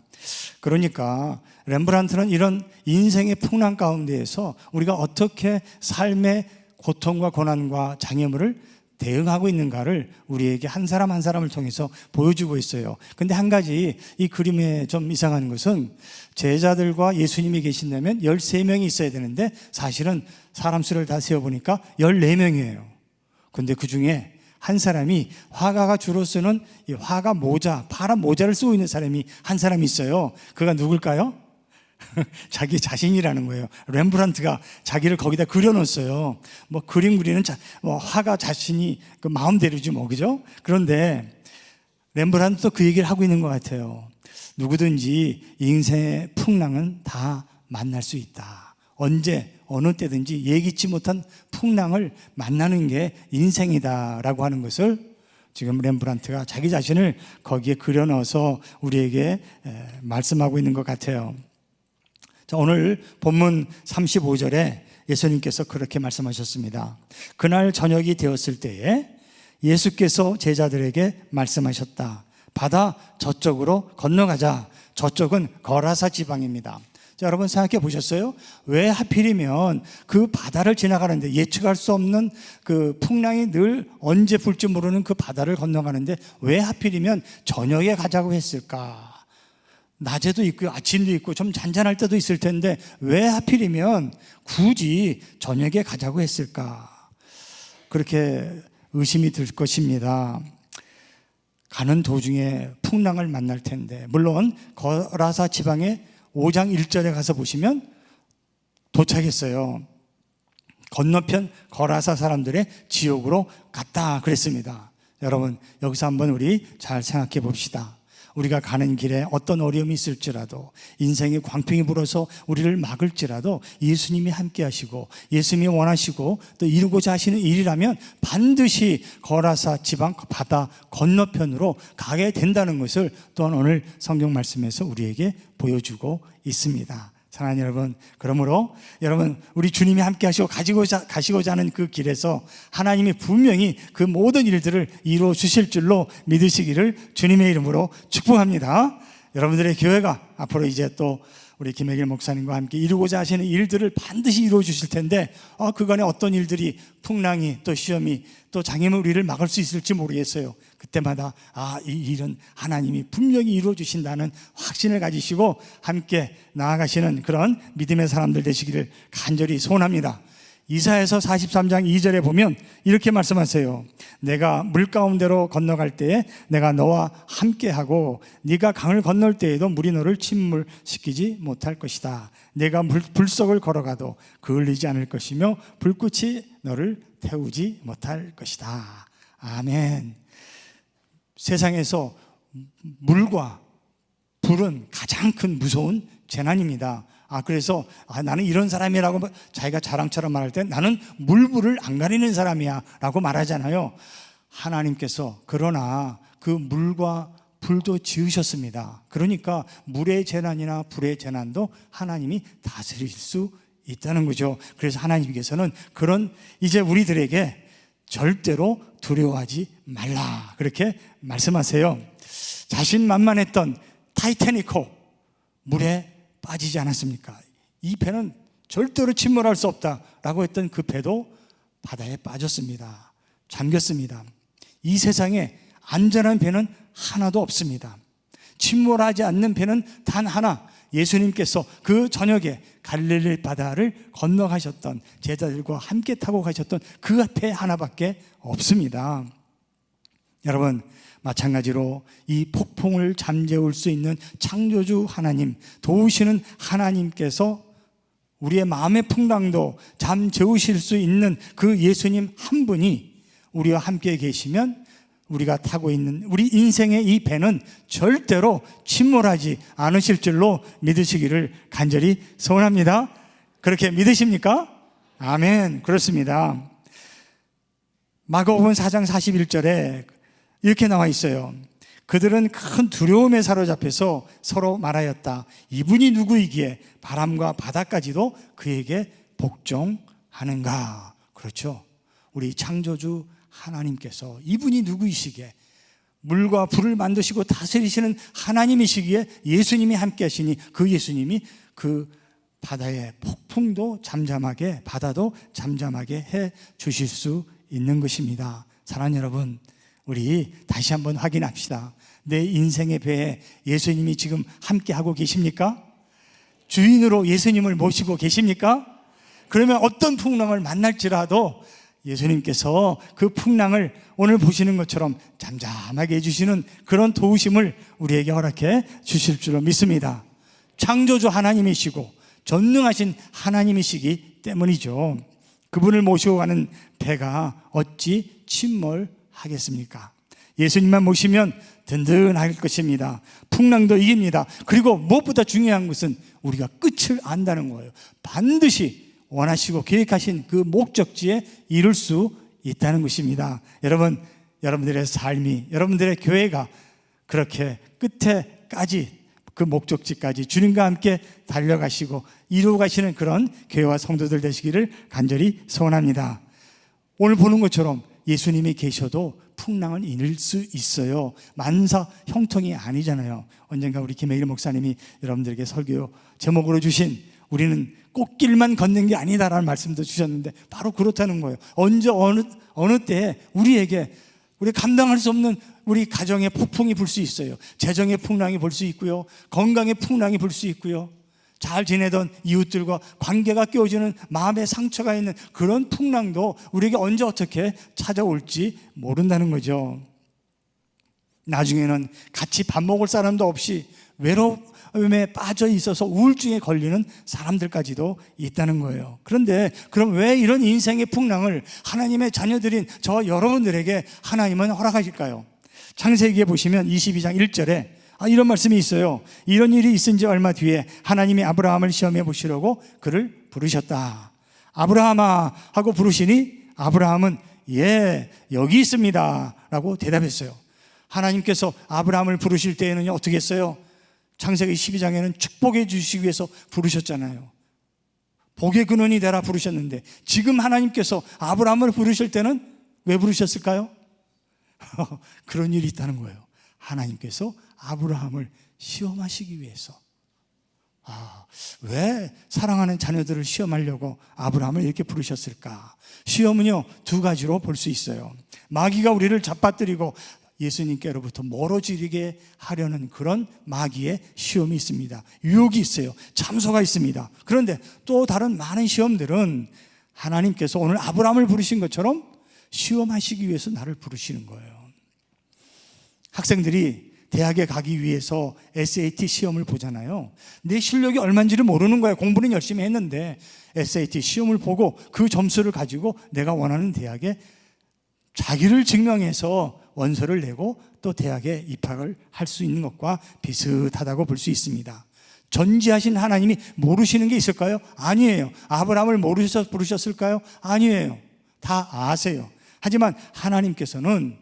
그러니까 렘브란트는 이런 인생의 풍랑 가운데에서 우리가 어떻게 삶의 고통과 고난과 장애물을 대응하고 있는가를 우리에게 한 사람 한 사람을 통해서 보여주고 있어요. 근데 한 가지 이 그림에 좀 이상한 것은, 제자들과 예수님이 계신다면 13명이 있어야 되는데 사실은 사람 수를 다 세어보니까 14명이에요. 근데 그 중에 한 사람이 화가가 주로 쓰는 이 화가 모자, 파란 모자를 쓰고 있는 사람이 한 사람이 있어요. 그가 누굴까요? 자기 자신이라는 거예요. 렘브란트가 자기를 거기다 그려놓았어요. 뭐 그림 그리는 뭐 화가 자신이 그 마음대로지 뭐, 그죠? 그런데 렘브란트도 그 얘기를 하고 있는 것 같아요. 누구든지 인생의 풍랑은 다 만날 수 있다. 언제 어느 때든지 예기치 못한 풍랑을 만나는 게 인생이다라고 하는 것을 지금 렘브란트가 자기 자신을 거기에 그려넣어서 우리에게 말씀하고 있는 것 같아요. 자, 오늘 본문 35절에 예수님께서 그렇게 말씀하셨습니다. 그날 저녁이 되었을 때에 예수께서 제자들에게 말씀하셨다. 바다 저쪽으로 건너가자. 저쪽은 거라사 지방입니다. 자, 여러분 생각해 보셨어요? 왜 하필이면 그 바다를 지나가는데, 예측할 수 없는 그 풍랑이 늘 언제 불지 모르는 그 바다를 건너가는데 왜 하필이면 저녁에 가자고 했을까? 낮에도 있고요, 아침도 있고 좀 잔잔할 때도 있을 텐데 왜 하필이면 굳이 저녁에 가자고 했을까? 그렇게 의심이 들 것입니다. 가는 도중에 풍랑을 만날 텐데, 물론 거라사 지방의 5장 1절에 가서 보시면 도착했어요. 건너편 거라사 사람들의 지옥으로 갔다 그랬습니다. 여러분, 여기서 한번 우리 잘 생각해 봅시다. 우리가 가는 길에 어떤 어려움이 있을지라도, 인생의 광풍이 불어서 우리를 막을지라도 예수님이 함께 하시고 예수님이 원하시고 또 이루고자 하시는 일이라면 반드시 거라사 지방 바다 건너편으로 가게 된다는 것을 또한 오늘 성경 말씀에서 우리에게 보여주고 있습니다. 사랑하는 여러분, 그러므로 여러분, 우리 주님이 함께 하시고 가시고자 하는 그 길에서 하나님이 분명히 그 모든 일들을 이루어 주실 줄로 믿으시기를 주님의 이름으로 축복합니다. 여러분들의 교회가 앞으로 이제 또 우리 김혜길 목사님과 함께 이루고자 하시는 일들을 반드시 이루어 주실 텐데, 그간에 어떤 일들이, 풍랑이 또 시험이 또 장애물 우리를 막을 수 있을지 모르겠어요. 그때마다 이 일은 하나님이 분명히 이루어 주신다는 확신을 가지시고 함께 나아가시는 그런 믿음의 사람들 되시기를 간절히 소원합니다. 이사야서 43장 2절에 보면 이렇게 말씀하세요. 내가 물 가운데로 건너갈 때에 내가 너와 함께하고 네가 강을 건널 때에도 물이 너를 침몰시키지 못할 것이다. 내가 불석을 걸어가도 그을리지 않을 것이며 불꽃이 너를 태우지 못할 것이다. 아멘. 세상에서 물과 불은 가장 큰 무서운 재난입니다. 그래서 나는 이런 사람이라고 자기가 자랑처럼 말할 때 나는 물불을 안 가리는 사람이야 라고 말하잖아요. 하나님께서 그러나 그 물과 불도 지으셨습니다. 그러니까 물의 재난이나 불의 재난도 하나님이 다스릴 수 있다는 거죠. 그래서 하나님께서는 그런 이제 우리들에게 절대로 두려워하지 말라 그렇게 말씀하세요. 자신만만했던 타이타닉호 물에 빠지지 않았습니까? 이 배는 절대로 침몰할 수 없다라고 했던 그 배도 바다에 빠졌습니다. 잠겼습니다. 이 세상에 안전한 배는 하나도 없습니다. 침몰하지 않는 배는 단 하나, 예수님께서 그 저녁에 갈릴리 바다를 건너가셨던, 제자들과 함께 타고 가셨던 그 배 하나밖에 없습니다. 여러분, 마찬가지로 이 폭풍을 잠재울 수 있는 창조주 하나님, 도우시는 하나님께서 우리의 마음의 풍랑도 잠재우실 수 있는 그 예수님 한 분이 우리와 함께 계시면 우리가 타고 있는 우리 인생의 이 배는 절대로 침몰하지 않으실 줄로 믿으시기를 간절히 소원합니다. 그렇게 믿으십니까? 아멘. 그렇습니다. 마가복음 4장 41절에 이렇게 나와 있어요. 그들은 큰 두려움에 사로잡혀서 서로 말하였다. 이분이 누구이기에 바람과 바다까지도 그에게 복종하는가? 그렇죠. 우리 창조주 하나님께서 이분이 누구이시기에 물과 불을 만드시고 다스리시는 하나님이시기에 예수님이 함께 하시니 그 예수님이 그 바다의 폭풍도 잠잠하게 바다도 잠잠하게 해 주실 수 있는 것입니다. 사랑하는 여러분, 우리 다시 한번 확인합시다. 내 인생의 배에 예수님이 지금 함께 하고 계십니까? 주인으로 예수님을 모시고 계십니까? 그러면 어떤 풍랑을 만날지라도 예수님께서 그 풍랑을 오늘 보시는 것처럼 잠잠하게 해주시는 그런 도우심을 우리에게 허락해 주실 줄로 믿습니다. 창조주 하나님이시고 전능하신 하나님이시기 때문이죠. 그분을 모시고 가는 배가 어찌 침몰하겠습니까? 예수님만 모시면 든든할 것입니다. 풍랑도 이깁니다. 그리고 무엇보다 중요한 것은 우리가 끝을 안다는 거예요. 반드시 원하시고 계획하신 그 목적지에 이룰 수 있다는 것입니다. 여러분, 여러분들의 삶이, 여러분들의 교회가 그렇게 끝에까지 그 목적지까지 주님과 함께 달려가시고 이루어 가시는 그런 교회와 성도들 되시기를 간절히 소원합니다. 오늘 보는 것처럼 예수님이 계셔도 풍랑을 이길 수 있어요. 만사 형통이 아니잖아요. 언젠가 우리 김혜일 목사님이 여러분들에게 설교 제목으로 주신 우리는 꽃길만 걷는 게 아니다라는 말씀도 주셨는데 바로 그렇다는 거예요. 언제 어느 때에 우리에게 우리 감당할 수 없는 우리 가정의 폭풍이 불 수 있어요. 재정의 풍랑이 불 수 있고요. 건강의 풍랑이 불 수 있고요. 잘 지내던 이웃들과 관계가 깨어지는 마음의 상처가 있는 그런 풍랑도 우리에게 언제 어떻게 찾아올지 모른다는 거죠. 나중에는 같이 밥 먹을 사람도 없이 외로움에 빠져 있어서 우울증에 걸리는 사람들까지도 있다는 거예요. 그런데 그럼 왜 이런 인생의 풍랑을 하나님의 자녀들인 저 여러분들에게 하나님은 허락하실까요? 창세기에 보시면 22장 1절에 이런 말씀이 있어요. 이런 일이 있은 지 얼마 뒤에 하나님이 아브라함을 시험해 보시려고 그를 부르셨다. 아브라함아 하고 부르시니 아브라함은 예 여기 있습니다 라고 대답했어요. 하나님께서 아브라함을 부르실 때에는 어떻게 했어요? 창세기 12장에는 축복해 주시기 위해서 부르셨잖아요. 복의 근원이 되라 부르셨는데 지금 하나님께서 아브라함을 부르실 때는 왜 부르셨을까요? 그런 일이 있다는 거예요. 하나님께서 아브라함을 시험하시기 위해서. 왜 사랑하는 자녀들을 시험하려고 아브라함을 이렇게 부르셨을까? 시험은요 두 가지로 볼 수 있어요. 마귀가 우리를 잡아뜨리고 예수님께로부터 멀어지게 하려는 그런 마귀의 시험이 있습니다. 유혹이 있어요. 참소가 있습니다. 그런데 또 다른 많은 시험들은 하나님께서 오늘 아브라함을 부르신 것처럼 시험하시기 위해서 나를 부르시는 거예요. 학생들이 대학에 가기 위해서 SAT 시험을 보잖아요. 내 실력이 얼마인지를 모르는 거예요. 공부는 열심히 했는데 SAT 시험을 보고 그 점수를 가지고 내가 원하는 대학에 자기를 증명해서 원서를 내고 또 대학에 입학을 할 수 있는 것과 비슷하다고 볼 수 있습니다. 전지하신 하나님이 모르시는 게 있을까요? 아니에요. 아브라함을 모르셔서 부르셨을까요? 아니에요. 다 아세요. 하지만 하나님께서는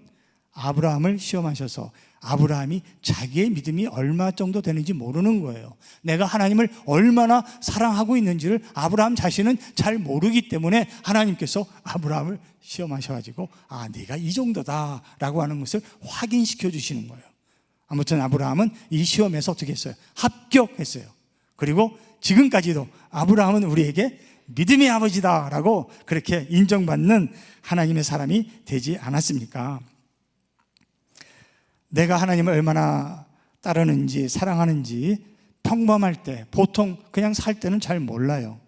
아브라함을 시험하셔서 아브라함이 자기의 믿음이 얼마 정도 되는지 모르는 거예요. 내가 하나님을 얼마나 사랑하고 있는지를 아브라함 자신은 잘 모르기 때문에 하나님께서 아브라함을 시험하셔가지고 네가 이 정도다 라고 하는 것을 확인시켜 주시는 거예요. 아무튼 아브라함은 이 시험에서 어떻게 했어요? 합격했어요. 그리고 지금까지도 아브라함은 우리에게 믿음의 아버지다 라고 그렇게 인정받는 하나님의 사람이 되지 않았습니까? 내가 하나님을 얼마나 따르는지 사랑하는지 평범할 때, 보통 그냥 살 때는 잘 몰라요.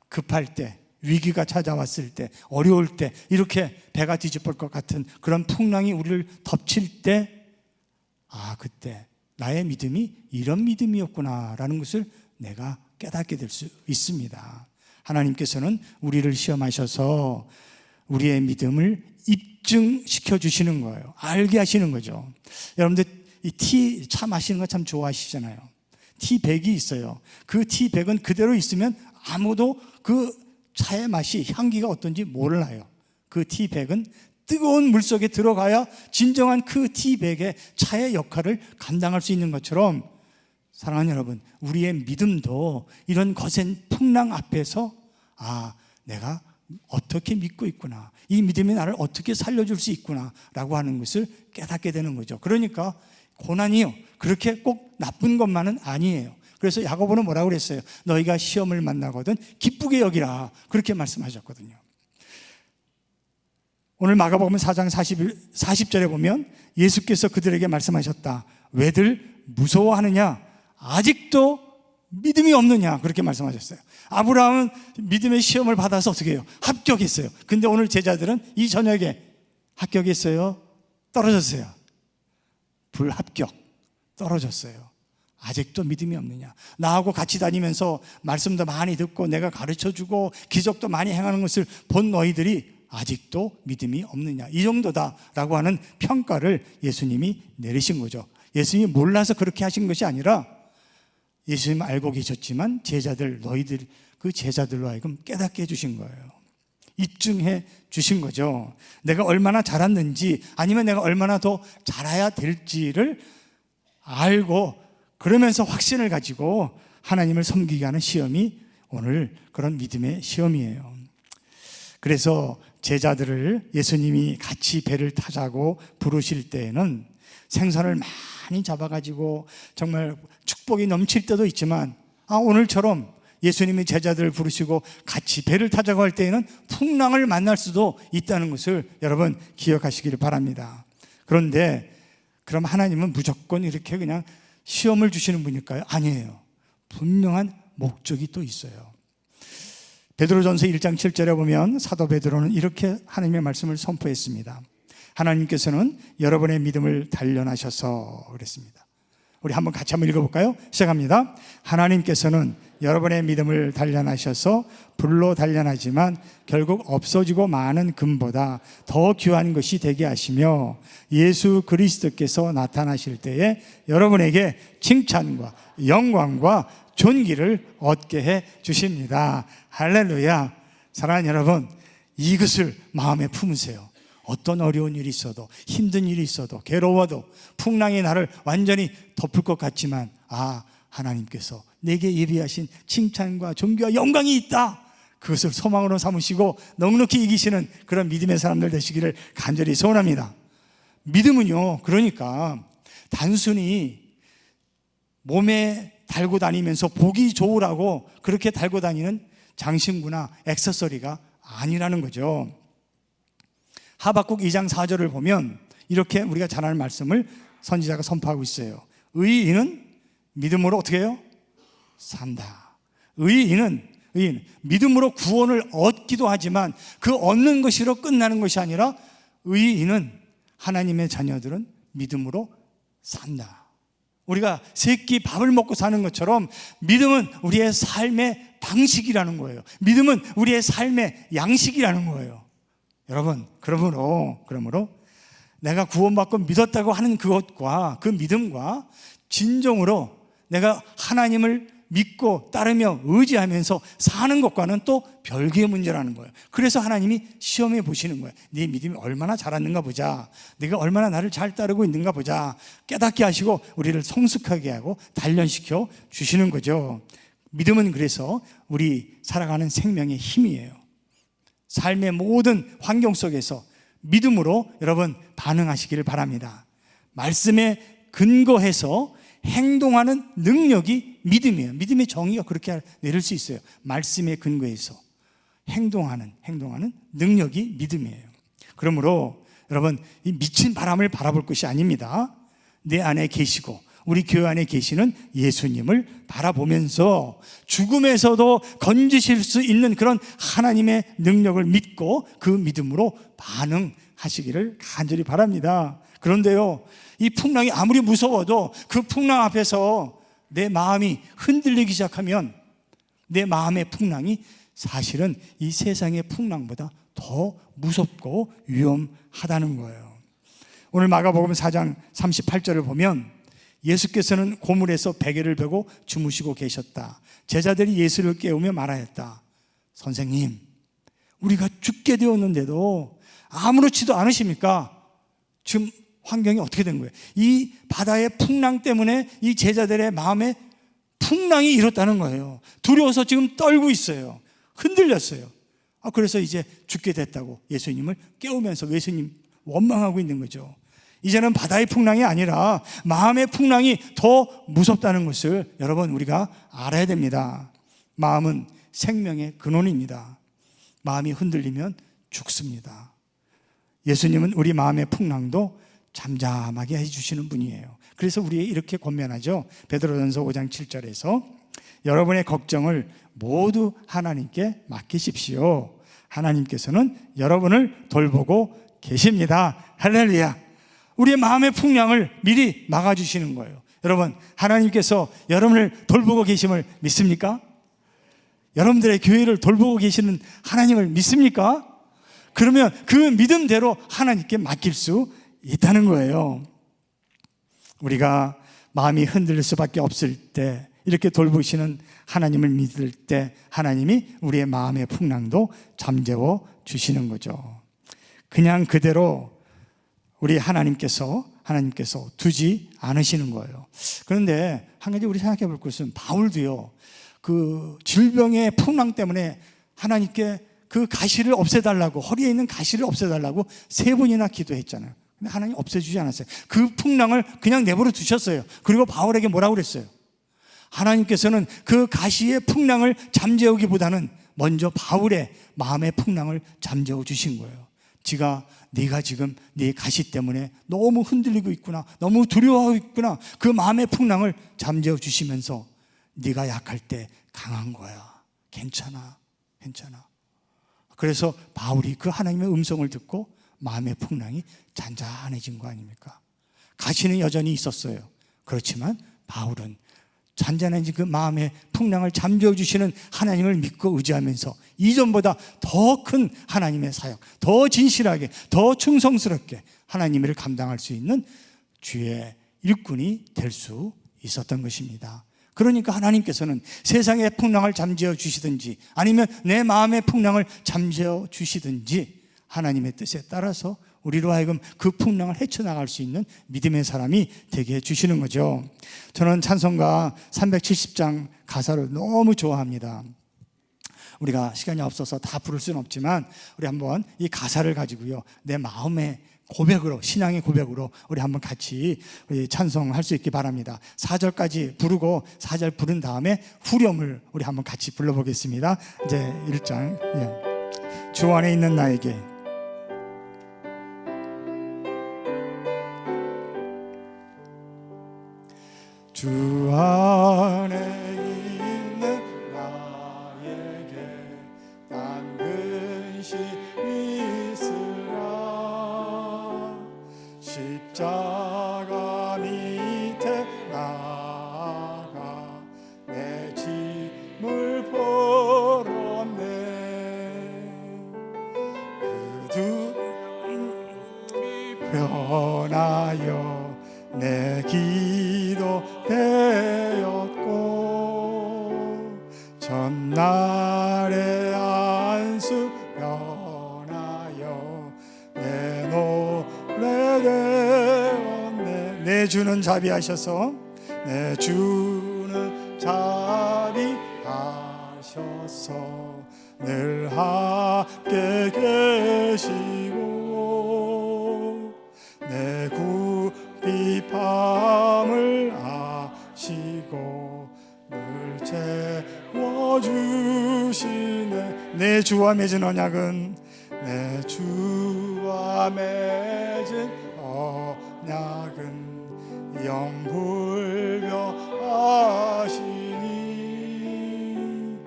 급할 때, 위기가 찾아왔을 때, 어려울 때, 이렇게 배가 뒤집을 것 같은 그런 풍랑이 우리를 덮칠 때 그때 나의 믿음이 이런 믿음이었구나 라는 것을 내가 깨닫게 될 수 있습니다. 하나님께서는 우리를 시험하셔서 우리의 믿음을 입증시켜 주시는 거예요. 알게 하시는 거죠. 여러분들 이 티 차 마시는 거 참 좋아하시잖아요. 티백이 있어요. 그 티백은 그대로 있으면 아무도 그 차의 맛이, 향기가 어떤지 몰라요. 그 티백은 뜨거운 물 속에 들어가야 진정한 그 티백의 차의 역할을 감당할 수 있는 것처럼, 사랑하는 여러분, 우리의 믿음도 이런 거센 풍랑 앞에서 내가 어떻게 믿고 있구나, 이 믿음이 나를 어떻게 살려줄 수 있구나 라고 하는 것을 깨닫게 되는 거죠. 그러니까 고난이요, 그렇게 꼭 나쁜 것만은 아니에요. 그래서 야고보는 뭐라고 그랬어요? 너희가 시험을 만나거든 기쁘게 여기라, 그렇게 말씀하셨거든요. 오늘 마가복음 4장 40절에 보면 예수께서 그들에게 말씀하셨다. 왜들 무서워하느냐? 아직도 믿음이 없느냐? 그렇게 말씀하셨어요. 아브라함은 믿음의 시험을 받아서 어떻게 해요? 합격했어요. 근데 오늘 제자들은 이 저녁에 합격했어요? 떨어졌어요? 불합격, 떨어졌어요. 아직도 믿음이 없느냐? 나하고 같이 다니면서 말씀도 많이 듣고 내가 가르쳐주고 기적도 많이 행하는 것을 본 너희들이 아직도 믿음이 없느냐? 이 정도다라고 하는 평가를 예수님이 내리신 거죠. 예수님이 몰라서 그렇게 하신 것이 아니라 예수님 알고 계셨지만 제자들, 너희들, 그 제자들로 하여금 깨닫게 해주신 거예요. 입증해 주신 거죠. 내가 얼마나 잘했는지, 아니면 내가 얼마나 더 잘해야 될지를 알고, 그러면서 확신을 가지고 하나님을 섬기게 하는 시험이 오늘 그런 믿음의 시험이에요. 그래서 제자들을 예수님이 같이 배를 타자고 부르실 때에는 생선을 많이 잡아가지고 정말 축복이 넘칠 때도 있지만, 오늘처럼 예수님이 제자들을 부르시고 같이 배를 타자고 할 때에는 풍랑을 만날 수도 있다는 것을 여러분 기억하시기를 바랍니다. 그런데 그럼 하나님은 무조건 이렇게 그냥 시험을 주시는 분일까요? 아니에요. 분명한 목적이 또 있어요. 베드로전서 1장 7절에 보면 사도 베드로는 이렇게 하나님의 말씀을 선포했습니다. 하나님께서는 여러분의 믿음을 단련하셔서 그랬습니다. 우리 한번 같이 한번 읽어볼까요? 시작합니다. 하나님께서는 여러분의 믿음을 단련하셔서 불로 단련하지만 결국 없어지고 마는 금보다 더 귀한 것이 되게 하시며 예수 그리스도께서 나타나실 때에 여러분에게 칭찬과 영광과 존귀를 얻게 해 주십니다. 할렐루야. 사랑하는 여러분, 이것을 마음에 품으세요. 어떤 어려운 일이 있어도, 힘든 일이 있어도, 괴로워도, 풍랑이 나를 완전히 덮을 것 같지만 하나님께서 내게 예비하신 칭찬과 존귀와 영광이 있다, 그것을 소망으로 삼으시고 넉넉히 이기시는 그런 믿음의 사람들 되시기를 간절히 소원합니다. 믿음은요, 그러니까 단순히 몸에 달고 다니면서 보기 좋으라고 그렇게 달고 다니는 장신구나 액세서리가 아니라는 거죠. 하박국 2장 4절을 보면 이렇게 우리가 잘 아는 말씀을 선지자가 선포하고 있어요. 의인은 믿음으로 어떻게 해요? 산다. 의인은 믿음으로 구원을 얻기도 하지만 그 얻는 것으로 끝나는 것이 아니라 의인은, 하나님의 자녀들은 믿음으로 산다. 우리가 세 끼 밥을 먹고 사는 것처럼 믿음은 우리의 삶의 방식이라는 거예요. 믿음은 우리의 삶의 양식이라는 거예요. 여러분, 그러므로 내가 구원받고 믿었다고 하는 그것과 그 믿음과 진정으로 내가 하나님을 믿고 따르며 의지하면서 사는 것과는 또 별개의 문제라는 거예요. 그래서 하나님이 시험해 보시는 거예요. 네 믿음이 얼마나 자랐는가 보자, 네가 얼마나 나를 잘 따르고 있는가 보자, 깨닫게 하시고 우리를 성숙하게 하고 단련시켜 주시는 거죠. 믿음은 그래서 우리 살아가는 생명의 힘이에요. 삶의 모든 환경 속에서 믿음으로 여러분 반응하시기를 바랍니다. 말씀에 근거해서 행동하는 능력이 믿음이에요. 믿음의 정의가 그렇게 내릴 수 있어요. 말씀에 근거해서 행동하는 능력이 믿음이에요. 그러므로 여러분, 이 미친 바람을 바라볼 것이 아닙니다. 내 안에 계시고 우리 교회 안에 계시는 예수님을 바라보면서 죽음에서도 건지실 수 있는 그런 하나님의 능력을 믿고 그 믿음으로 반응하시기를 간절히 바랍니다. 그런데요, 이 풍랑이 아무리 무서워도 그 풍랑 앞에서 내 마음이 흔들리기 시작하면 내 마음의 풍랑이 사실은 이 세상의 풍랑보다 더 무섭고 위험하다는 거예요. 오늘 마가복음 4장 38절을 보면 예수께서는 고물에서 베개를 베고 주무시고 계셨다. 제자들이 예수를 깨우며 말하였다. 선생님, 우리가 죽게 되었는데도 아무렇지도 않으십니까? 지금 환경이 어떻게 된 거예요? 이 바다의 풍랑 때문에 이 제자들의 마음에 풍랑이 일었다는 거예요. 두려워서 지금 떨고 있어요. 흔들렸어요. 그래서 이제 죽게 됐다고 예수님을 깨우면서 예수님 원망하고 있는 거죠. 이제는 바다의 풍랑이 아니라 마음의 풍랑이 더 무섭다는 것을 여러분 우리가 알아야 됩니다. 마음은 생명의 근원입니다. 마음이 흔들리면 죽습니다. 예수님은 우리 마음의 풍랑도 잠잠하게 해주시는 분이에요. 그래서 우리 이렇게 권면하죠. 베드로전서 5장 7절에서 여러분의 걱정을 모두 하나님께 맡기십시오. 하나님께서는 여러분을 돌보고 계십니다. 할렐루야. 우리의 마음의 풍랑을 미리 막아주시는 거예요. 여러분, 하나님께서 여러분을 돌보고 계심을 믿습니까? 여러분들의 교회를 돌보고 계시는 하나님을 믿습니까? 그러면 그 믿음대로 하나님께 맡길 수 있다는 거예요. 우리가 마음이 흔들릴 수밖에 없을 때, 이렇게 돌보시는 하나님을 믿을 때 하나님이 우리의 마음의 풍랑도 잠재워 주시는 거죠. 그냥 그대로 우리 하나님께서 두지 않으시는 거예요. 그런데 한 가지 우리 생각해 볼 것은 바울도요, 그 질병의 풍랑 때문에 하나님께 그 가시를 없애달라고, 허리에 있는 가시를 없애달라고 3번이나 기도했잖아요. 근데 하나님 없애주지 않았어요. 그 풍랑을 그냥 내버려 두셨어요. 그리고 바울에게 뭐라고 그랬어요? 하나님께서는 그 가시의 풍랑을 잠재우기보다는 먼저 바울의 마음의 풍랑을 잠재워 주신 거예요. 네가 지금 네 가시 때문에 너무 흔들리고 있구나, 너무 두려워하고 있구나, 그 마음의 풍랑을 잠재워 주시면서 네가 약할 때 강한 거야. 괜찮아. 그래서 바울이 그 하나님의 음성을 듣고 마음의 풍랑이 잔잔해진 거 아닙니까? 가시는 여전히 있었어요. 그렇지만 바울은 잔잔해진 그 마음의 풍랑을 잠재워 주시는 하나님을 믿고 의지하면서 이전보다 더 큰 하나님의 사역, 더 진실하게, 더 충성스럽게 하나님을 감당할 수 있는 주의 일꾼이 될 수 있었던 것입니다. 그러니까 하나님께서는 세상의 풍랑을 잠재워 주시든지 아니면 내 마음의 풍랑을 잠재워 주시든지 하나님의 뜻에 따라서 우리로 하여금 그 풍랑을 헤쳐나갈 수 있는 믿음의 사람이 되게 해주시는 거죠. 저는 찬송가 370장 가사를 너무 좋아합니다. 우리가 시간이 없어서 다 부를 수는 없지만 우리 한번 이 가사를 가지고요, 내 마음의 고백으로, 신앙의 고백으로 우리 한번 같이 우리 찬송할 수 있기 바랍니다. 4절까지 부르고 4절 부른 다음에 후렴을 우리 한번 같이 불러보겠습니다. 이제 1장 주 안에 있는 나에게. 주 안에 있는 나에게 난 근심이 있으라. 십자가 밑에 나가 내 짐을 풀었네. 그 두 변하여 내 기도 되었고 전날의 안수 변하여 내 노래 되었네. 내 주는 자비하셔서, 내 주는 자비하셔서 늘 함께 계시고 내 비밤을 아시고 늘 채워주시네. 내 주와 맺은 언약은, 내 주와 맺은 언약은 영불변하시니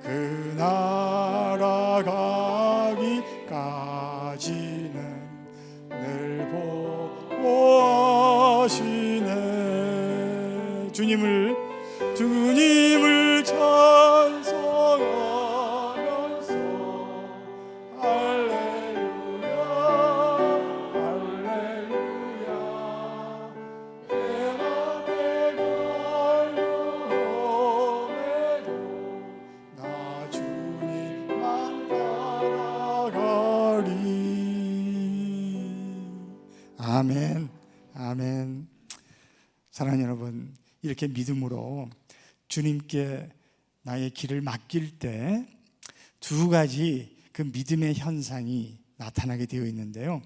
그 나라 가기까지는 늘 보호하시네. 주님을 찬송하며 아멘. 사랑하는 여러분, 이렇게 믿음으로 주님께 나의 길을 맡길 때 두 가지 그 믿음의 현상이 나타나게 되어 있는데요.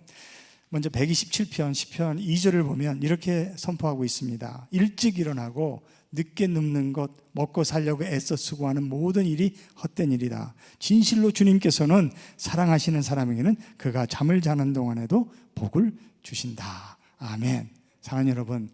먼저 127편 시편 2절을 보면 이렇게 선포하고 있습니다. 일찍 일어나고 늦게 눕는 것, 먹고 살려고 애써 수고하는 모든 일이 헛된 일이다. 진실로 주님께서는 사랑하시는 사람에게는 그가 잠을 자는 동안에도 복을 주신다. 아멘. 사랑하는 여러분,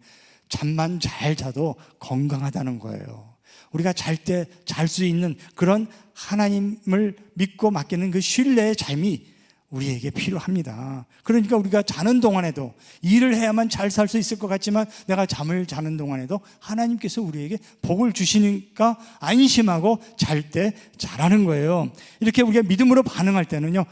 잠만 잘 자도 건강하다는 거예요. 우리가 잘 때 잘 수 있는 그런 하나님을 믿고 맡기는 그 신뢰의 삶이 우리에게 필요합니다. 그러니까 우리가 자는 동안에도 일을 해야만 잘 살 수 있을 것 같지만 내가 잠을 자는 동안에도 하나님께서 우리에게 복을 주시니까 안심하고 잘 때 잘하는 거예요. 이렇게 우리가 믿음으로 반응할 때는요,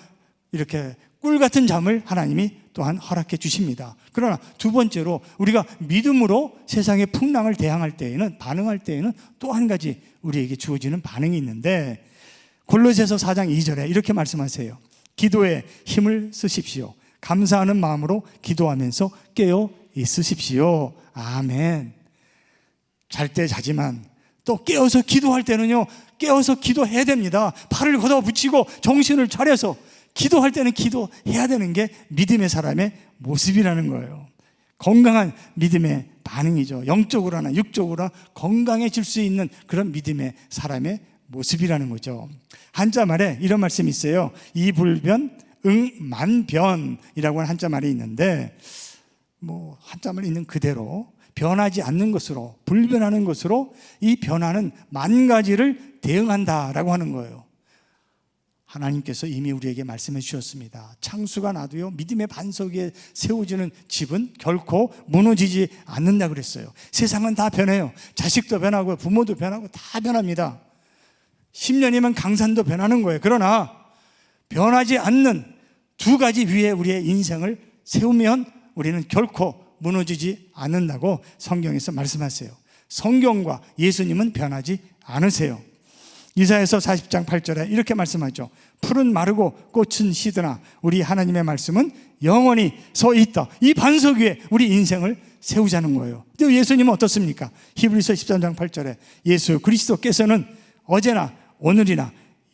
이렇게 꿀 같은 잠을 하나님이 또한 허락해 주십니다. 그러나 두 번째로 우리가 믿음으로 세상의 풍랑을 대항할 때에는, 반응할 때에는 또 한 가지 우리에게 주어지는 반응이 있는데, 골로새서 4장 2절에 이렇게 말씀하세요. 기도에 힘을 쓰십시오. 감사하는 마음으로 기도하면서 깨어 있으십시오. 아멘. 잘 때 자지만 또 깨어서 기도할 때는요, 깨어서 기도해야 됩니다. 팔을 걷어붙이고 정신을 차려서 기도할 때는 기도해야 되는 게 믿음의 사람의 모습이라는 거예요. 건강한 믿음의 반응이죠. 영적으로나 육적으로나 건강해질 수 있는 그런 믿음의 사람의 모습이라는 거죠. 한자말에 이런 말씀이 있어요. 이불변 응만변이라고 하는 한자말이 있는데, 한자말 있는 그대로 변하지 않는 것으로, 불변하는 것으로 이 변화는 만 가지를 대응한다라고 하는 거예요. 하나님께서 이미 우리에게 말씀해 주셨습니다. 창수가 나도요, 믿음의 반석 위에 세워지는 집은 결코 무너지지 않는다 그랬어요. 세상은 다 변해요. 자식도 변하고 부모도 변하고 다 변합니다. 10년이면 강산도 변하는 거예요. 그러나 변하지 않는 두 가지 위에 우리의 인생을 세우면 우리는 결코 무너지지 않는다고 성경에서 말씀하세요. 성경과 예수님은 변하지 않으세요. 이사야서 40장 8절에 이렇게 말씀하죠. 풀은 마르고 꽃은 시드나 우리 하나님의 말씀은 영원히 서 있다. 이 반석 위에 우리 인생을 세우자는 거예요. 근데 예수님은 어떻습니까? 히브리서 13장 8절에 예수 그리스도께서는 어제나 오늘이나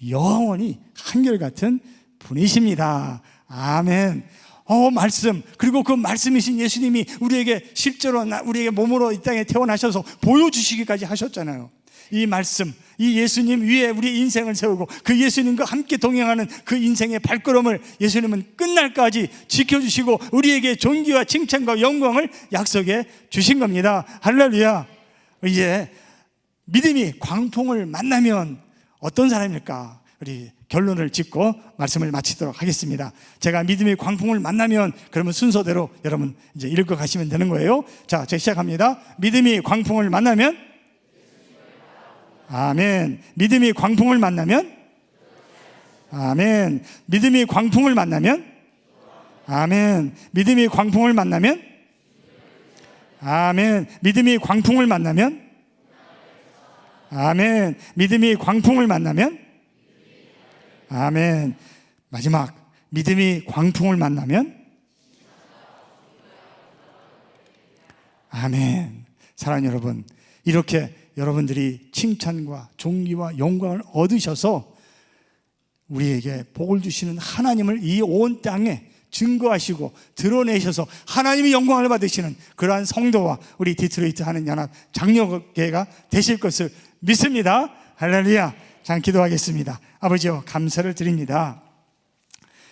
영원히 한결같은 분이십니다. 아멘. 말씀, 그리고 그 말씀이신 예수님이 우리에게 실제로 우리에게 몸으로 이 땅에 태어나셔서 보여주시기까지 하셨잖아요. 이 말씀, 이 예수님 위에 우리 인생을 세우고 그 예수님과 함께 동행하는 그 인생의 발걸음을 예수님은 끝날까지 지켜주시고 우리에게 존귀와 칭찬과 영광을 약속해 주신 겁니다. 할렐루야. 이제 믿음이 광풍을 만나면 어떤 사람일까? 우리 결론을 짓고 말씀을 마치도록 하겠습니다. 제가 믿음의 광풍을 만나면 그러면 순서대로 여러분 이제 읽어 가시면 되는 거예요. 자, 제가 시작합니다. 믿음이 광풍을 만나면, 아멘. 믿음이 광풍을 만나면, 아멘. 믿음이 광풍을 만나면, 아멘. 믿음이 광풍을 만나면, 아멘. 믿음이 광풍을 만나면, 아멘. 믿음이 광풍을 만나면, 아멘. 마지막, 믿음이 광풍을 만나면, 아멘. 사랑하는 여러분, 이렇게 여러분들이 칭찬과 존귀와 영광을 얻으셔서 우리에게 복을 주시는 하나님을 이 온 땅에 증거하시고 드러내셔서 하나님이 영광을 받으시는 그러한 성도와 우리 디트로이트 하는 연합 장로교회가 되실 것을 믿습니다. 할렐루야. 자, 기도하겠습니다. 아버지요, 감사를 드립니다.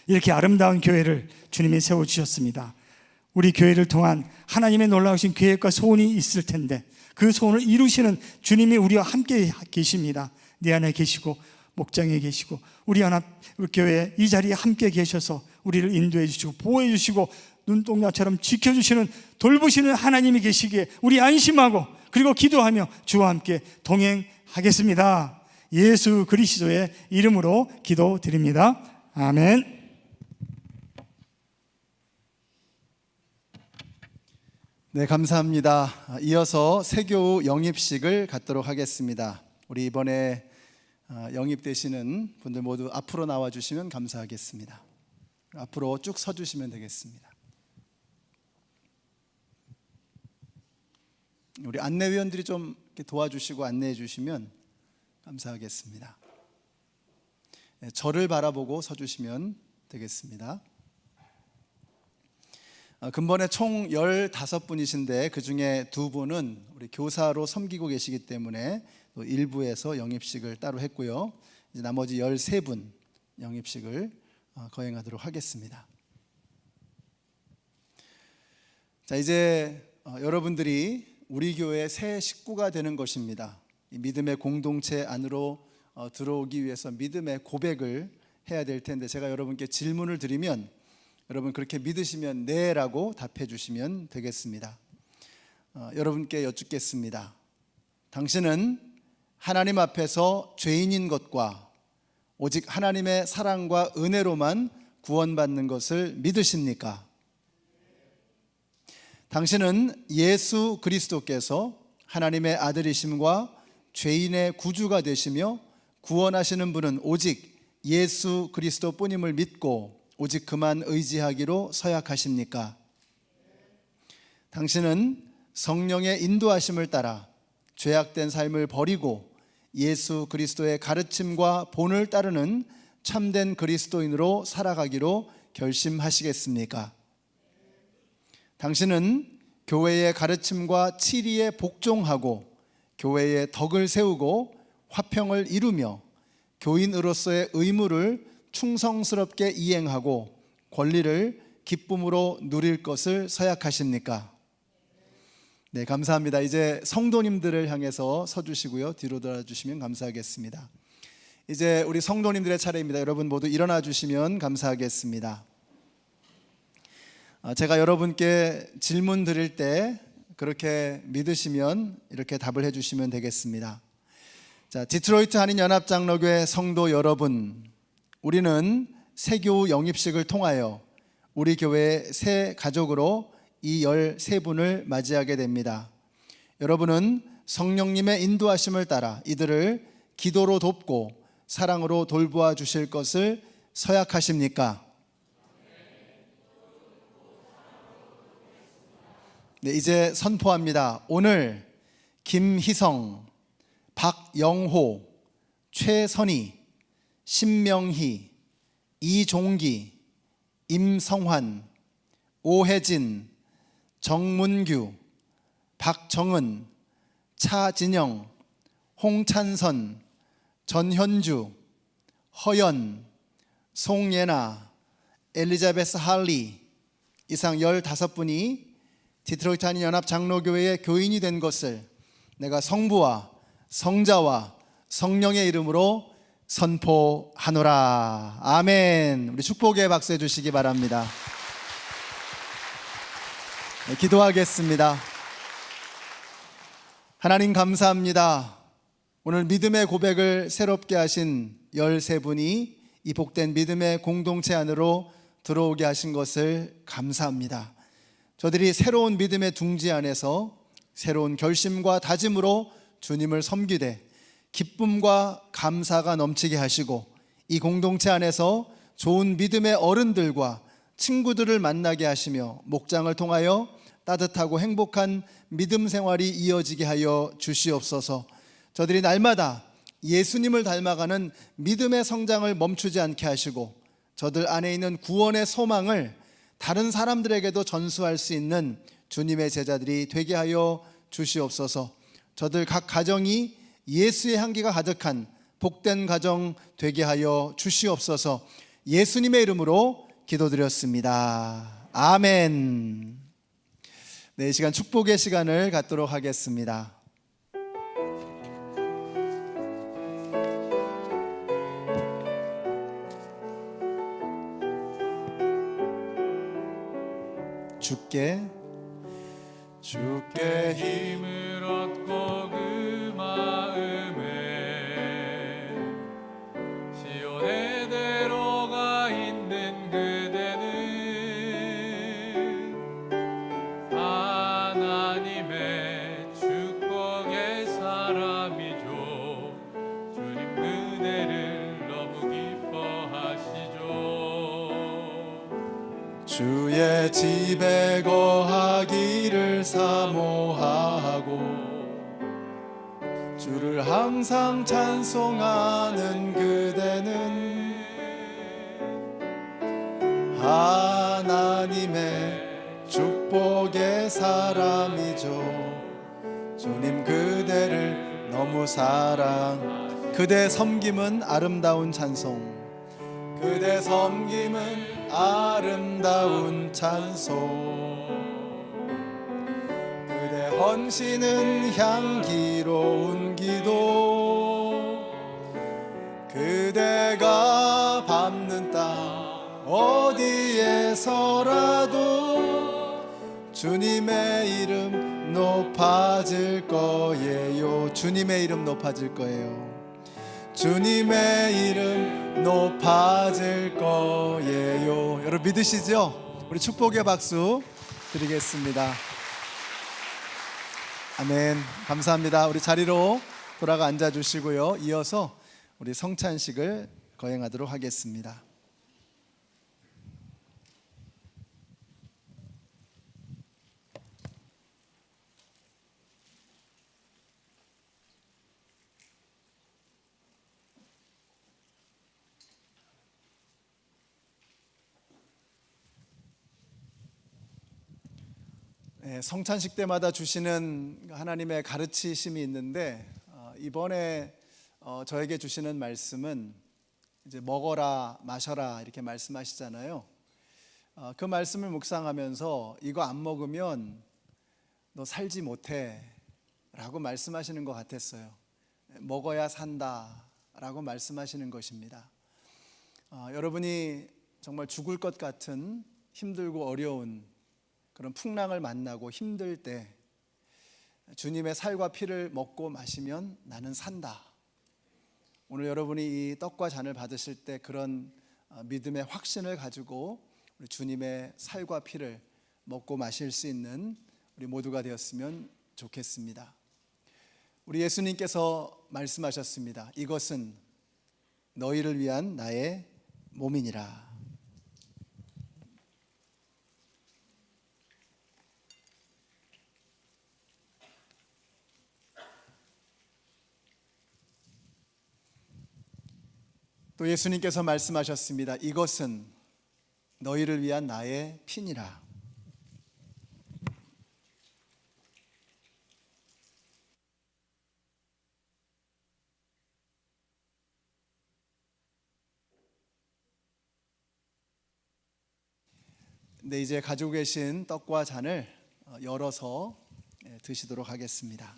이렇게 아름다운 교회를 주님이 세워주셨습니다. 우리 교회를 통한 하나님의 놀라우신 계획과 소원이 있을 텐데 그 소원을 이루시는 주님이 우리와 함께 계십니다. 내 안에 계시고 목장에 계시고 우리 연합교회 이 자리에 함께 계셔서 우리를 인도해 주시고 보호해 주시고 눈동자처럼 지켜주시는 돌보시는 하나님이 계시기에 우리 안심하고 그리고 기도하며 주와 함께 동행하겠습니다. 예수 그리스도의 이름으로 기도드립니다. 아멘. 네, 감사합니다. 이어서 세교우 영입식을 갖도록 하겠습니다. 우리 이번에 영입되시는 분들 모두 앞으로 나와주시면 감사하겠습니다. 앞으로 쭉 서주시면 되겠습니다. 우리 안내위원들이 좀 이렇게 도와주시고 안내해 주시면 감사하겠습니다. 네, 저를 바라보고 서주시면 되겠습니다. 근본에 총 15분이신데 그중에 2분은 우리 교사로 섬기고 계시기 때문에 또 일부에서 영입식을 따로 했고요. 이제 나머지 13분 영입식을 거행하도록 하겠습니다. 자, 이제 여러분들이 우리 교회의 새 식구가 되는 것입니다. 이 믿음의 공동체 안으로 들어오기 위해서 믿음의 고백을 해야 될 텐데, 제가 여러분께 질문을 드리면 여러분 그렇게 믿으시면 네라고 답해 주시면 되겠습니다. 여러분께 여쭙겠습니다. 당신은 하나님 앞에서 죄인인 것과 오직 하나님의 사랑과 은혜로만 구원받는 것을 믿으십니까? 당신은 예수 그리스도께서 하나님의 아들이심과 죄인의 구주가 되시며 구원하시는 분은 오직 예수 그리스도뿐임을 믿고 오직 그만 의지하기로 서약하십니까? 당신은 성령의 인도하심을 따라 죄악된 삶을 버리고 예수 그리스도의 가르침과 본을 따르는 참된 그리스도인으로 살아가기로 결심하시겠습니까? 당신은 교회의 가르침과 치리에 복종하고 교회의 덕을 세우고 화평을 이루며 교인으로서의 의무를 충성스럽게 이행하고 권리를 기쁨으로 누릴 것을 서약하십니까? 네, 감사합니다. 이제 성도님들을 향해서 서주시고요, 뒤로 돌아주시면 감사하겠습니다. 이제 우리 성도님들의 차례입니다. 여러분 모두 일어나 주시면 감사하겠습니다. 제가 여러분께 질문 드릴 때 그렇게 믿으시면 이렇게 답을 해주시면 되겠습니다. 자, 디트로이트 한인연합장로교회 성도 여러분, 우리는 새교우 영입식을 통하여 우리 교회의 새 가족으로 이 13분을 맞이하게 됩니다. 여러분은 성령님의 인도하심을 따라 이들을 기도로 돕고 사랑으로 돌보아 주실 것을 서약하십니까? 네, 이제 선포합니다. 오늘 김희성, 박영호, 최선희, 신명희, 이종기, 임성환, 오혜진, 정문규, 박정은, 차진영, 홍찬선, 전현주, 허연, 송예나, 엘리자베스 할리, 이상 15분이 디트로이트 한인연합 장로교회의 교인이 된 것을 내가 성부와 성자와 성령의 이름으로 선포하노라. 아멘. 우리 축복의 박수 해주시기 바랍니다. 네, 기도하겠습니다. 하나님 감사합니다. 오늘 믿음의 고백을 새롭게 하신 13분이 이 복된 믿음의 공동체 안으로 들어오게 하신 것을 감사합니다. 저들이 새로운 믿음의 둥지 안에서 새로운 결심과 다짐으로 주님을 섬기되 기쁨과 감사가 넘치게 하시고 이 공동체 안에서 좋은 믿음의 어른들과 친구들을 만나게 하시며 목장을 통하여 따뜻하고 행복한 믿음 생활이 이어지게 하여 주시옵소서. 저들이 날마다 예수님을 닮아가는 믿음의 성장을 멈추지 않게 하시고 저들 안에 있는 구원의 소망을 다른 사람들에게도 전수할 수 있는 주님의 제자들이 되게 하여 주시옵소서. 저들 각 가정이 예수의 향기가 가득한 복된 가정 되게 하여 주시옵소서. 예수님의 이름으로 기도드렸습니다. 아멘. 네, 이 시간 축복의 시간을 갖도록 하겠습니다. 주께 힘을 얻고 그 마음에 시온의 대로가 있는 그대는 하나님의 축복의 사람이죠. 주님 그대를 너무 기뻐하시죠. 주의 집에 거하기를 사모 사모하고 주를 항상 찬송하는 그대는 하나님의 축복의 사람이죠. 주님 그대를 너무 그대 섬김은 아름다운 찬송, 그대 섬김은 아름다운 찬송, 그대 헌신은 향기로운 기도, 그대가 밟는 땅 어디에서라도 주님의 이름 높아질 거예요. 주님의 이름 높아질 거예요. 주님의 이름 높아질 거예요. 여러분 믿으시죠? 우리 축복의 박수 드리겠습니다. 아멘. 감사합니다. 우리 자리로 돌아가 앉아 주시고요. 이어서 우리 성찬식을 거행하도록 하겠습니다. 성찬식 때마다 주시는 하나님의 가르치심이 있는데 이번에 저에게 주시는 말씀은 이제 먹어라 마셔라 이렇게 말씀하시잖아요. 그 말씀을 묵상하면서 이거 안 먹으면 너 살지 못해 라고 말씀하시는 것 같았어요. 먹어야 산다 라고 말씀하시는 것입니다. 여러분이 정말 죽을 것 같은 힘들고 어려운 그런 풍랑을 만나고 힘들 때 주님의 살과 피를 먹고 마시면 나는 산다. 오늘 여러분이 이 떡과 잔을 받으실 때 그런 믿음의 확신을 가지고 우리 주님의 살과 피를 먹고 마실 수 있는 우리 모두가 되었으면 좋겠습니다. 우리 예수님께서 말씀하셨습니다. 이것은 너희를 위한 나의 몸이니라. 또 예수님께서 말씀하셨습니다. 이것은 너희를 위한 나의 피니라. 네, 이제 가지고 계신 떡과 잔을 열어서 드시도록 하겠습니다.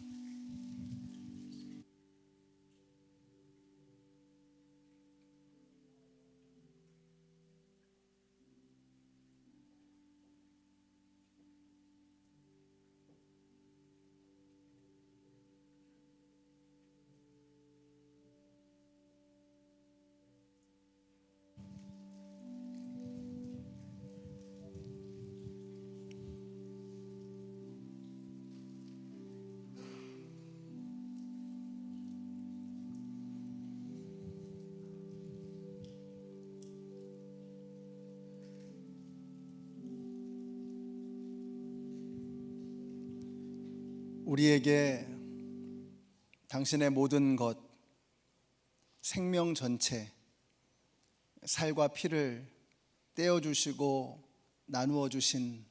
우리에게 당신의 모든 것, 생명 전체, 살과 피를 떼어주시고 나누어 주신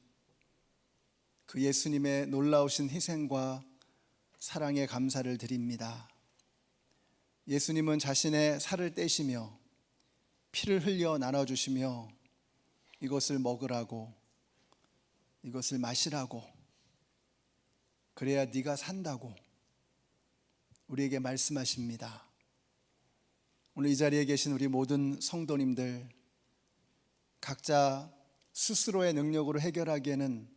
그 예수님의 놀라우신 희생과 사랑에 감사를 드립니다. 예수님은 자신의 살을 떼시며 피를 흘려 나눠주시며 이것을 먹으라고, 이것을 마시라고, 그래야 네가 산다고 우리에게 말씀하십니다. 오늘 이 자리에 계신 우리 모든 성도님들, 각자 스스로의 능력으로 해결하기에는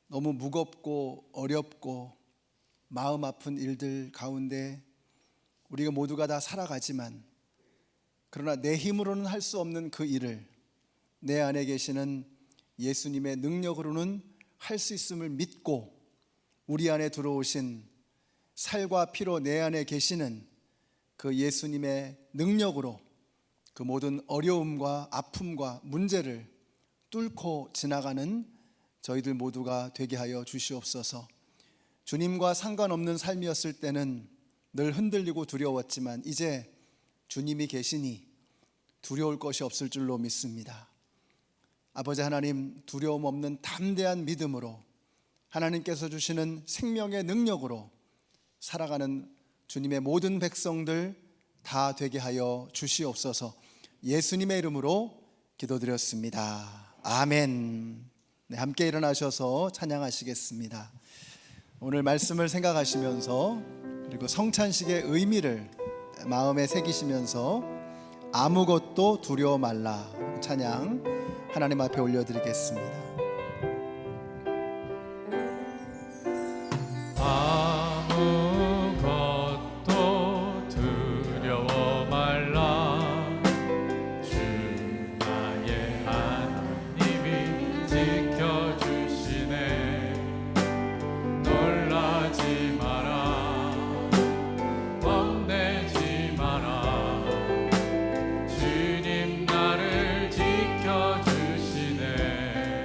너무 무겁고 어렵고 마음 아픈 일들 가운데 우리가 모두가 다 살아가지만, 그러나 내 힘으로는 할 수 없는 그 일을 내 안에 계시는 예수님의 능력으로는 할 수 있음을 믿고 우리 안에 들어오신 살과 피로 내 안에 계시는 그 예수님의 능력으로 그 모든 어려움과 아픔과 문제를 뚫고 지나가는 저희들 모두가 되게 하여 주시옵소서. 주님과 상관없는 삶이었을 때는 늘 흔들리고 두려웠지만 이제 주님이 계시니 두려울 것이 없을 줄로 믿습니다. 아버지 하나님, 두려움 없는 담대한 믿음으로 하나님께서 주시는 생명의 능력으로 살아가는 주님의 모든 백성들 다 되게 하여 주시옵소서. 예수님의 이름으로 기도드렸습니다. 아멘. 네, 함께 일어나셔서 찬양하시겠습니다. 오늘 말씀을 생각하시면서 그리고 성찬식의 의미를 마음에 새기시면서 아무것도 두려워 말라 찬양 하나님 앞에 올려드리겠습니다. 아무것도 두려워 말라. 주 나의 하나님이 지켜주시네. 놀라지 마라. 겁내지 마라. 주님 나를 지켜주시네.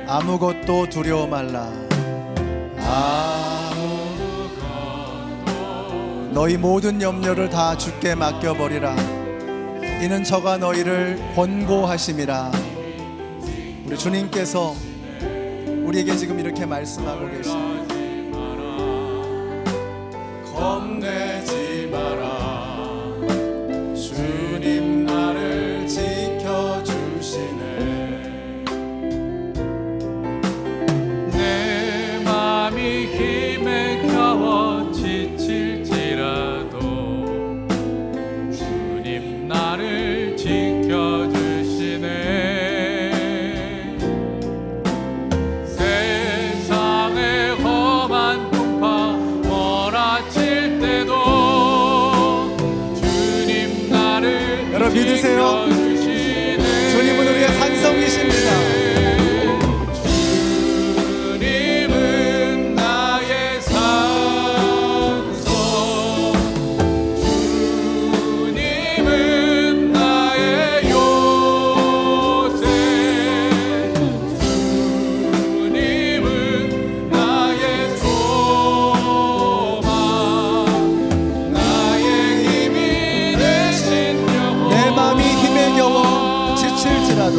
아무것도 두려워 말라. 너희 모든 염려를 다 주께 맡겨버리라. 이는 저가 너희를 권고하심이라. 우리 주님께서 우리에게 지금 이렇게 말씀하고 계십니다. 겁내지 마라. 주님 나를 지켜주시네. 내 맘이 힘에 겨워 지칠지라도 주님 나를 지켜주시네. 세상의 험한 풍파 몰아칠 때도 주님 나를 여러분 믿으세요? 지켜주시네. 주님은 우리의 산성이십니다. 주님은 나의 산성. 주님은 나의 요새. 주님은 나의 소망. 나의 힘이 되신 영혼. 내 맘이 힘에 겨워 지칠지라도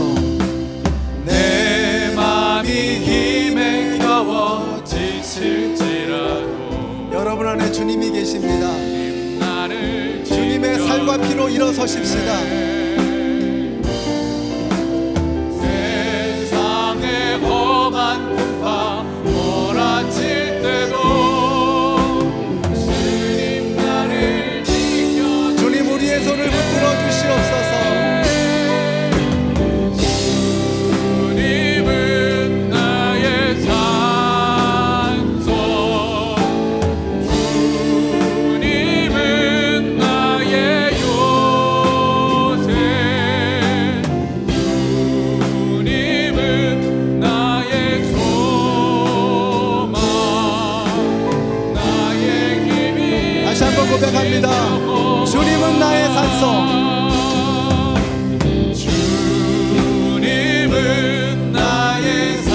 내 맘이 힘에 겨워 지칠지라도 여러분 안에 주님이 계십니다. 나를 주님의 살과 피로 일어서십시다. 세상의 험한 풍파 몰아칠 때도 주님 나를 지켜. 주님 우리의 손을 붙들어 주시옵소서. 주님은 나의 산성. 주님은 나의 요새. 주님은 나의 소망. 나의 힘이 다시 한번 고백합니다. 주님은 나의 산성. 주님은 나의 산.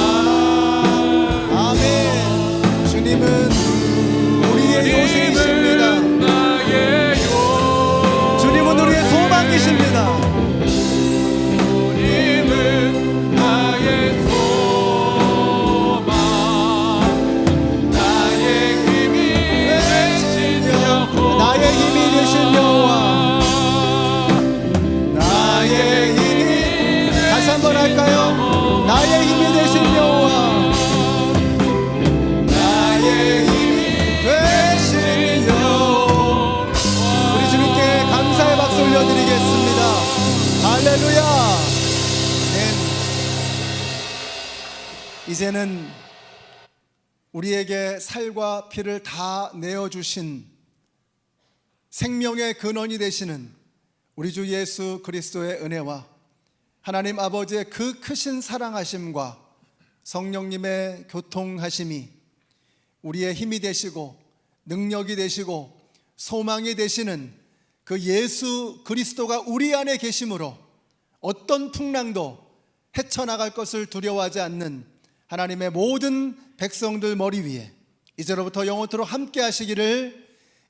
아멘. 주님은 우리의 요새이십니다. 나의 요. 주님은 우리의 소망이십니다. 주님은 나의 소망. 나의 힘이 되신 여호와. 나의 힘이 되신 여호와. 나의 힘이 다시 한번 할까요? 나의 힘이 되신 여호와. 나의 힘이 되신 여호와. 우리 주님께 감사의 박수 올려드리겠습니다. 할렐루야. 이제는 우리에게 살과 피를 다 내어주신 생명의 근원이 되시는 우리 주 예수 그리스도의 은혜와 하나님 아버지의 그 크신 사랑하심과 성령님의 교통하심이 우리의 힘이 되시고 능력이 되시고 소망이 되시는 그 예수 그리스도가 우리 안에 계심으로 어떤 풍랑도 헤쳐나갈 것을 두려워하지 않는 하나님의 모든 백성들 머리 위에 이제로부터 영원토록 함께 하시기를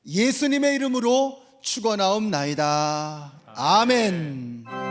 예수님의 이름으로 축원하옵나이다. 아멘.